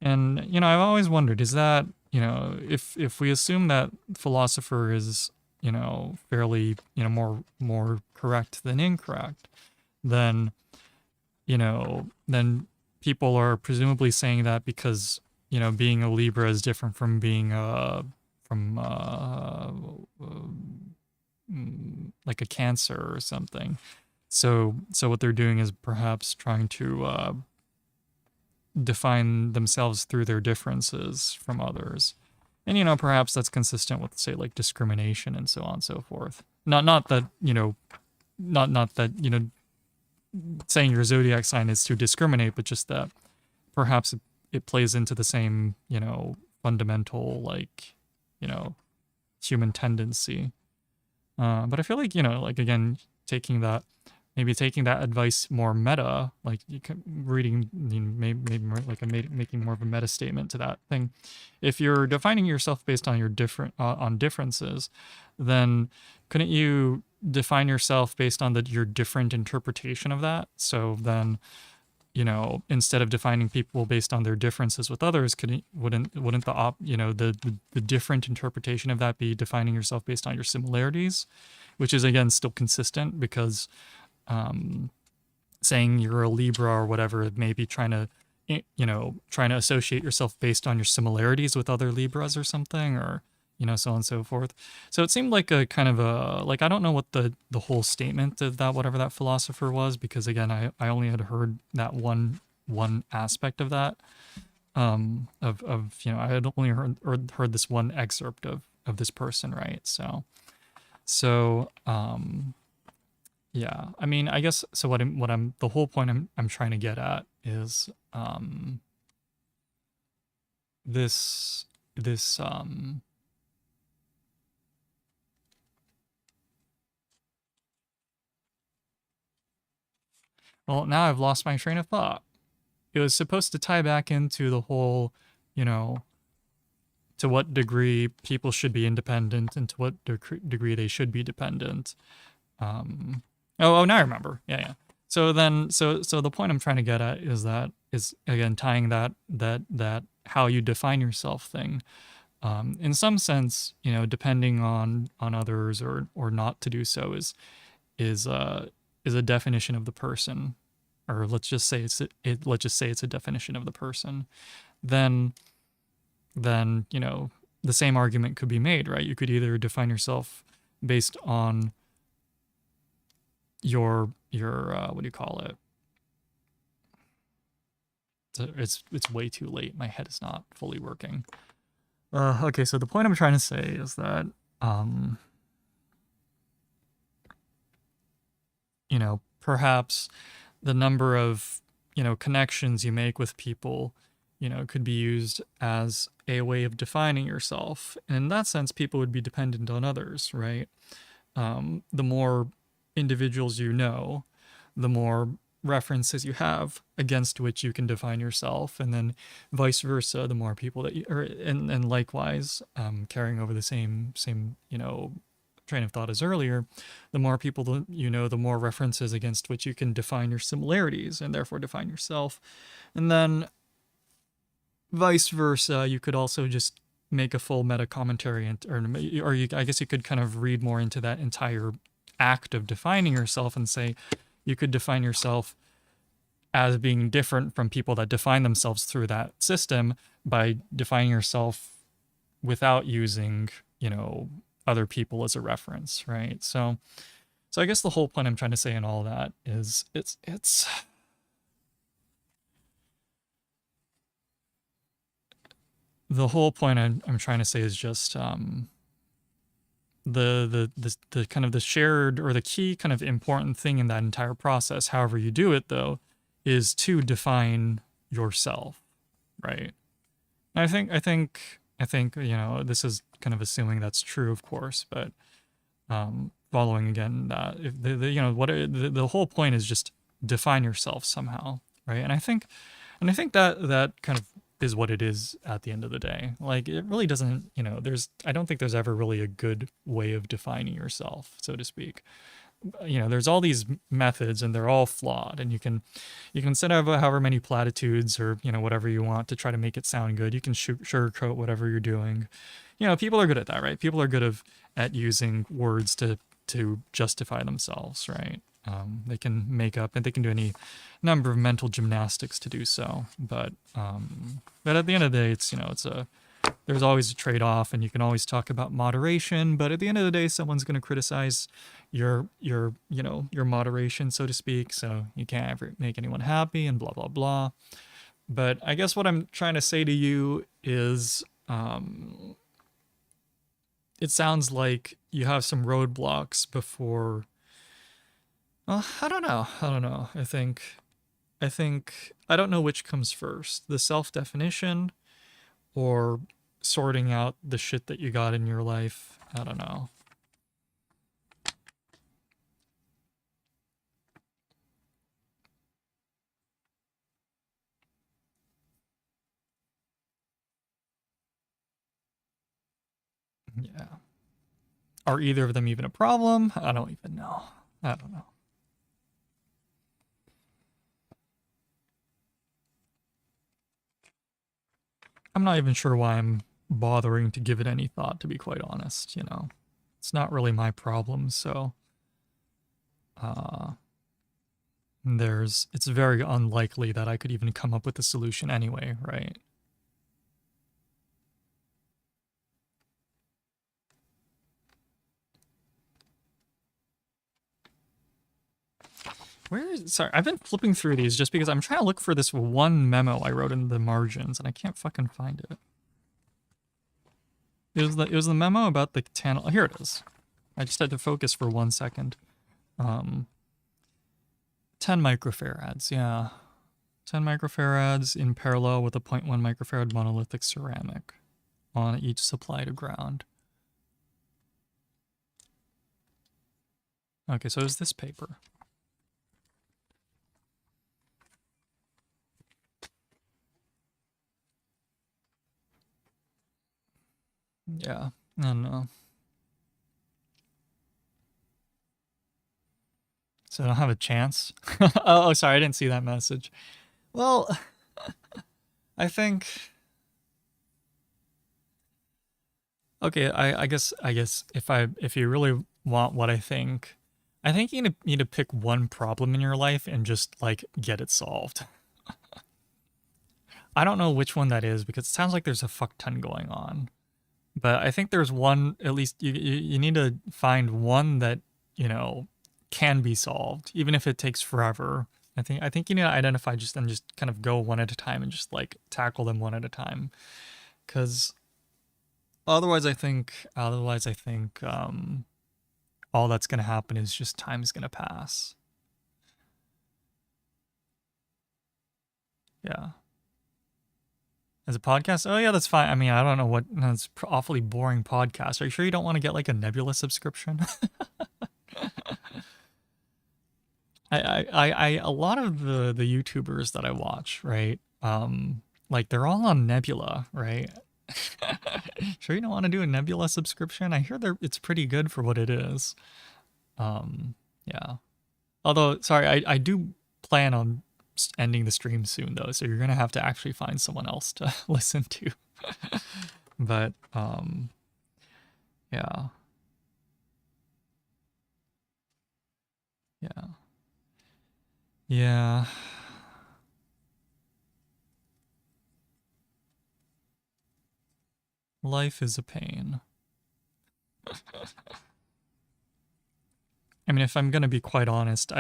I've always wondered, is that, if we assume that philosopher is, fairly, more correct than incorrect, then, then people are presumably saying that because, being a Libra is different from being from like a Cancer or something. So what they're doing is perhaps trying to define themselves through their differences from others. And perhaps that's consistent with, say, like discrimination and so on and so forth. Not that, not that, saying your zodiac sign is to discriminate, but just that perhaps it plays into the same, fundamental, like, human tendency. But I feel like, like, again, maybe taking that advice more meta, like you can reading, maybe more like making more of a meta statement to that thing. If you're defining yourself based on your on differences, then couldn't you define yourself based on your different interpretation of that? So then, instead of defining people based on their differences with others, wouldn't the different interpretation of that be defining yourself based on your similarities, which is again still consistent because saying you're a Libra or whatever, maybe trying to associate yourself based on your similarities with other Libras or something, or so on and so forth. So it seemed like a kind of a, like, I don't know what the whole statement of that, whatever that philosopher was, because again, I only had heard that one aspect of that, I had only heard this one excerpt of this person, right? So yeah, I mean, I guess, so the whole point I'm trying to get at is this well, now I've lost my train of thought. It was supposed to tie back into the whole, to what degree people should be independent and to what degree they should be dependent. Oh, now I remember. Yeah. So the point I'm trying to get at is again tying that how you define yourself thing. In some sense, depending on others or not to do so is a definition of the person, or let's just say it's a definition of the person. Then the same argument could be made, right? You could either define yourself based on your what do you call it? It's way too late. My head is not fully working. Okay, so the point I'm trying to say is that perhaps the number of connections you make with people could be used as a way of defining yourself. And in that sense, people would be dependent on others, right? The more individuals the more references you have against which you can define yourself, and then vice versa, the more people that and likewise, carrying over the same train of thought as earlier, the more people the more references against which you can define your similarities and therefore define yourself. And then vice versa, you could also just make a full meta commentary I guess you could kind of read more into that entire act of defining yourself and say you could define yourself as being different from people that define themselves through that system by defining yourself without using, other people as a reference, right? So I guess the whole point I'm trying to say in all that is it's the whole point I'm trying to say is just the kind of the shared or the key kind of important thing in that entire process, however you do it though, is to define yourself, right? And I think this is kind of assuming that's true, of course, but following again that if the whole point is just define yourself somehow, right? And I think that kind of is what it is at the end of the day. Like, it really doesn't, I don't think there's ever really a good way of defining yourself, so to speak. There's all these methods and they're all flawed, and you can set up however many platitudes or, whatever you want to try to make it sound good. You can sugarcoat whatever you're doing. People are good at that, right? People are good at using words to justify themselves, right? They can make up and they can do any number of mental gymnastics to do so. But at the end of the day, there's always a trade-off, and you can always talk about moderation. But at the end of the day, someone's going to criticize your moderation, so to speak. So you can't ever make anyone happy, and blah blah blah. But I guess what I'm trying to say to you is, it sounds like you have some roadblocks before. I don't know. I don't know. I don't know which comes first, the self-definition or sorting out the shit that you got in your life. I don't know. Yeah. Are either of them even a problem? I don't even know. I don't know. I'm not even sure why I'm bothering to give it any thought, to be quite honest, you know. It's not really my problem, so uh it's very unlikely that I could even come up with a solution anyway, right? Sorry, I've been flipping through these just because I'm trying to look for this one memo I wrote in the margins and I can't fucking find it. It was the memo about the channel. Here it is. I just had to focus for 1 second. 10 microfarads, yeah. 10 microfarads in parallel with a 0.1 microfarad monolithic ceramic on each supply to ground. Okay, so it's this paper. Yeah, I don't know. So I don't have a chance? Oh, sorry, I didn't see that message. Well, I think... Okay, I guess if you really want what I think you need to pick one problem in your life and just, like, get it solved. I don't know which one that is because it sounds like there's a fuck ton going on. But I think there's one, at least you need to find one that, you know, can be solved, even if it takes forever. I think you need to identify just kind of go one at a time and just like tackle them one at a time. Cause otherwise I think all that's gonna happen is just time is gonna pass. Yeah. As a podcast? Oh yeah, that's fine. I mean, I don't know what, that's awfully boring podcast. Are you sure you don't want to get like a Nebula subscription? A lot of the YouTubers that I watch, right? Like they're all on Nebula, right? Sure you don't want to do a Nebula subscription? I hear it's pretty good for what it is. Yeah. Although, sorry, I do plan on ending the stream soon though, so you're gonna have to actually find someone else to listen to. But yeah. Yeah. Yeah. Life is a pain. I mean, if I'm gonna be quite honest,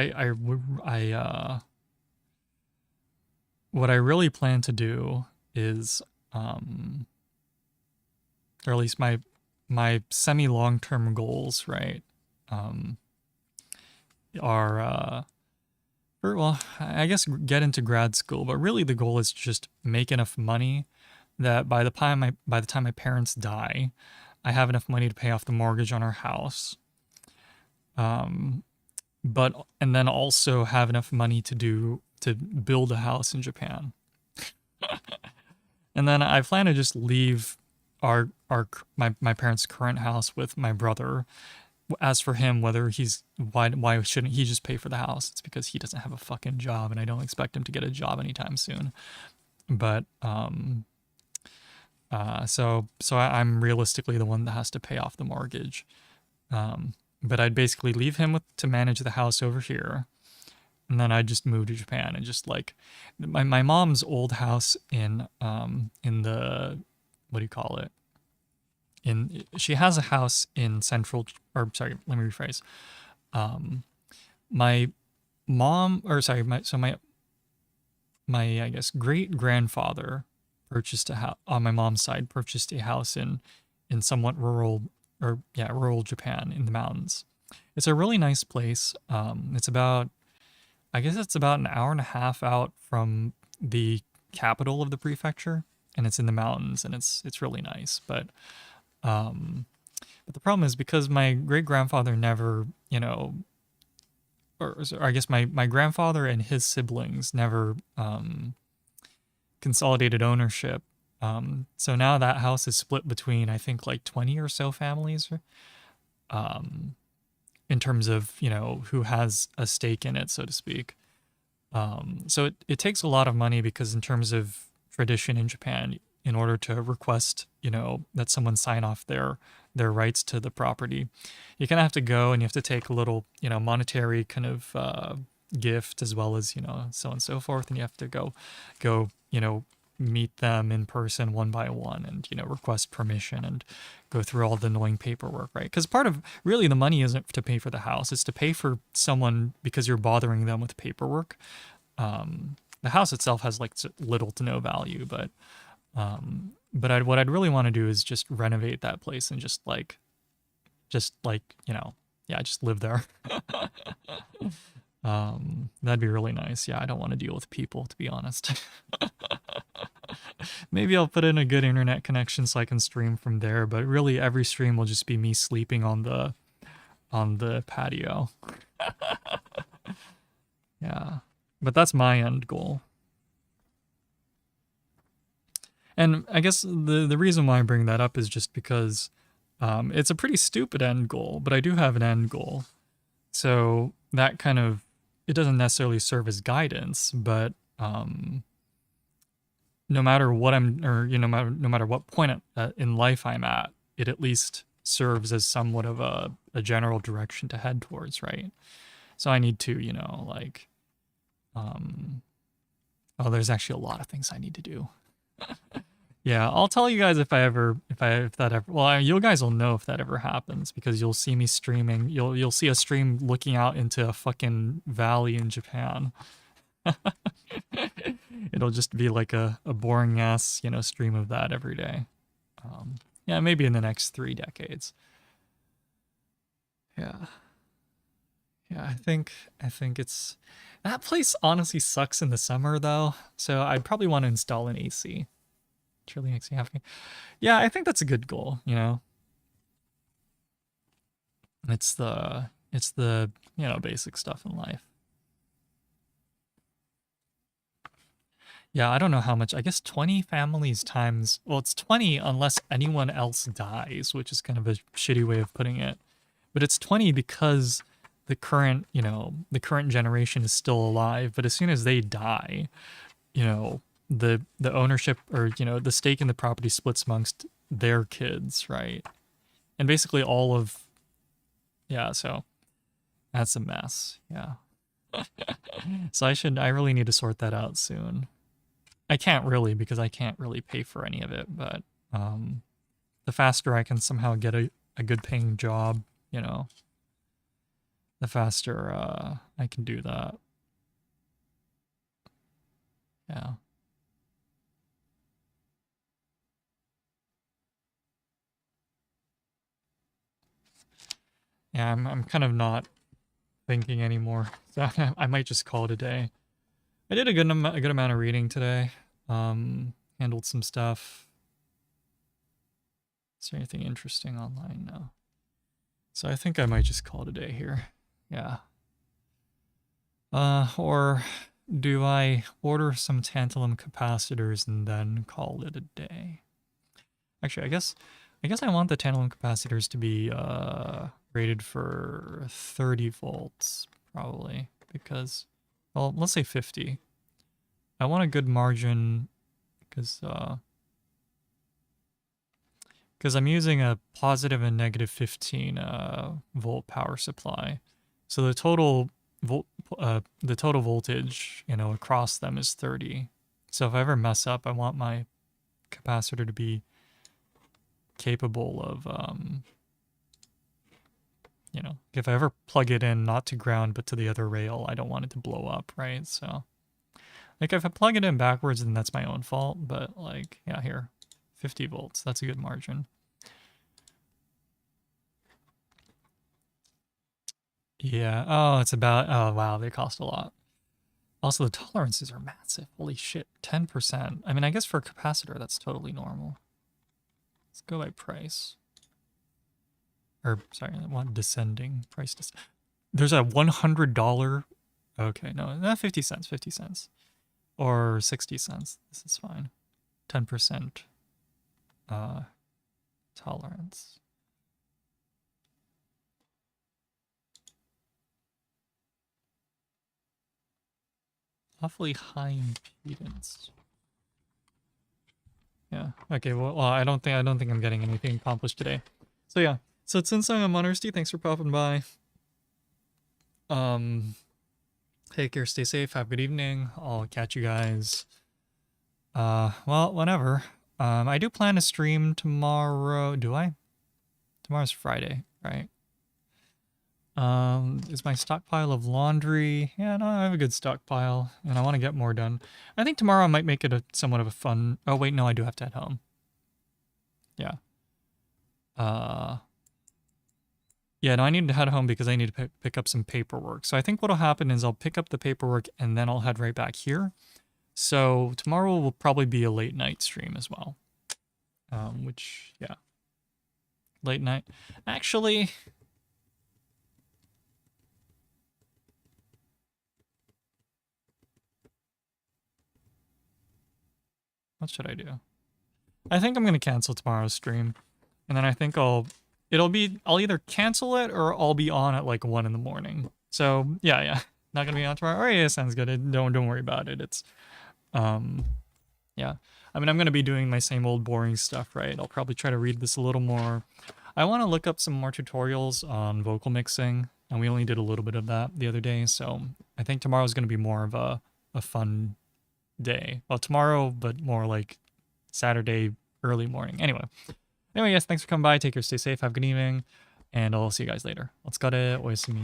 what I really plan to do is, or at least my semi long term goals, right, are well, I guess get into grad school, but really the goal is to just make enough money that by the time my parents die, I have enough money to pay off the mortgage on our house. And then also have enough money to build a house in Japan. And then I plan to just leave my parents' current house with my brother. As for him, why shouldn't he just pay for the house? It's because he doesn't have a fucking job, and I don't expect him to get a job anytime soon. But so I'm realistically the one that has to pay off the mortgage. but I'd basically leave him to manage the house over here, and then I'd just move to Japan and just like my mom's old house in the, what do you call it? In She has a house in central, or sorry, let me rephrase. Um, my mom, or sorry, my I guess great grandfather purchased a house on my mom's side, purchased a house in somewhat rural, or yeah, rural Japan in the mountains. It's a really nice place. It's about, I guess it's about an hour and a half out from the capital of the prefecture, and it's in the mountains, and it's really nice. Um, but the problem is, because my great grandfather never, or I guess my grandfather and his siblings never consolidated ownership. So now that house is split between, I think, like 20 or so families, um, in terms of, who has a stake in it, so to speak. So it takes a lot of money, because in terms of tradition in Japan, in order to request, that someone sign off their rights to the property, you kind of have to go and you have to take a little, monetary kind of gift, as well as, so on and so forth, and you have to go, meet them in person one by one, and request permission and go through all the annoying paperwork, right? Because part of really the money isn't to pay for the house, it's to pay for someone because you're bothering them with paperwork. The house itself has like little to no value, but what I'd really want to do is just renovate that place and just like yeah, just live there. That'd be really nice. Yeah, I don't want to deal with people, to be honest. Maybe I'll put in a good internet connection so I can stream from there, but really every stream will just be me sleeping on the patio. Yeah. But that's my end goal. And I guess the reason why I bring that up is just because it's a pretty stupid end goal, but I do have an end goal. So that kind of, it doesn't necessarily serve as guidance, but no matter what no matter what point in life I'm at, it at least serves as somewhat of a general direction to head towards, right? So I need to, like, oh, there's actually a lot of things I need to do. Yeah, I'll tell you guys if that ever, well, you guys will know if that ever happens, because you'll see me streaming. You'll see a stream looking out into a fucking valley in Japan. It'll just be like a boring ass, stream of that every day. Yeah, maybe in the next 3 decades. Yeah. Yeah, I think it's, that place honestly sucks in the summer though. So I'd probably want to install an AC. It really makes me happy. Yeah, I think that's a good goal. It's the basic stuff in life. Yeah, I don't know how much. I guess 20 families times, well, it's 20 unless anyone else dies, which is kind of a shitty way of putting it. But it's 20 because the current generation is still alive, but as soon as they die, you know, the ownership, or the stake in the property splits amongst their kids, right? And basically all of, yeah, so that's a mess. Yeah. So I really need to sort that out soon. I can't really, because I can't really pay for any of it, but the faster I can somehow get a good paying job, the faster I can do that. Yeah. Yeah, I'm kind of not thinking anymore. So I might just call it a day. I did a good amount of reading today. Handled some stuff. Is there anything interesting online? No. So I think I might just call it a day here. Yeah. Or do I order some tantalum capacitors and then call it a day? Actually, I guess I want the tantalum capacitors to be rated for 30 volts, probably, because, well, let's say 50. I want a good margin, because because I'm using a positive and negative 15 volt power supply. So the total voltage, you know, across them is 30. So if I ever mess up, I want my capacitor to be capable of, you know, if I ever plug it in, not to ground, but to the other rail, I don't want it to blow up, right? So, like, if I plug it in backwards, then that's my own fault, but, like, yeah, here, 50 volts, that's a good margin. Yeah, oh, it's about, oh, wow, they cost a lot. Also, the tolerances are massive. Holy shit, 10%. I mean, I guess for a capacitor, that's totally normal. Let's go by price. Or, sorry, I want descending price. There's a $100. Okay, no, not 50 cents, 50 cents. Or 60 cents. This is fine. 10% tolerance. Awfully high impedance. Yeah. Okay. Well, I don't think I'm getting anything accomplished today. So yeah. So since I'm on Thirsty, thanks for popping by. Take care. Stay safe. Have a good evening. I'll catch you guys. Well, whenever. I do plan to stream tomorrow. Do I? Tomorrow's Friday, right? Is my stockpile of laundry? Yeah, no, I have a good stockpile, and I want to get more done. I think tomorrow I might make it a somewhat of a fun. Oh wait, no, I do have to head home. Yeah. Yeah, no, I need to head home because I need to pick up some paperwork. So I think what'll happen is I'll pick up the paperwork and then I'll head right back here. So tomorrow will probably be a late night stream as well. Which, yeah. Late night. Actually, what should I do? I think I'm going to cancel tomorrow's stream. And then I think I'll either cancel it or I'll be on at like 1 in the morning. So yeah. Not going to be on tomorrow. Oh yeah, sounds good. Don't worry about it. It's, yeah. I mean, I'm going to be doing my same old boring stuff, right? I'll probably try to read this a little more. I want to look up some more tutorials on vocal mixing, and we only did a little bit of that the other day, so I think tomorrow's going to be more of a fun day. Well, tomorrow, but more like Saturday early morning. Anyway, yes, thanks for coming by. Take care, stay safe, have a good evening, and I'll see you guys later. Let's go to Oyasumi.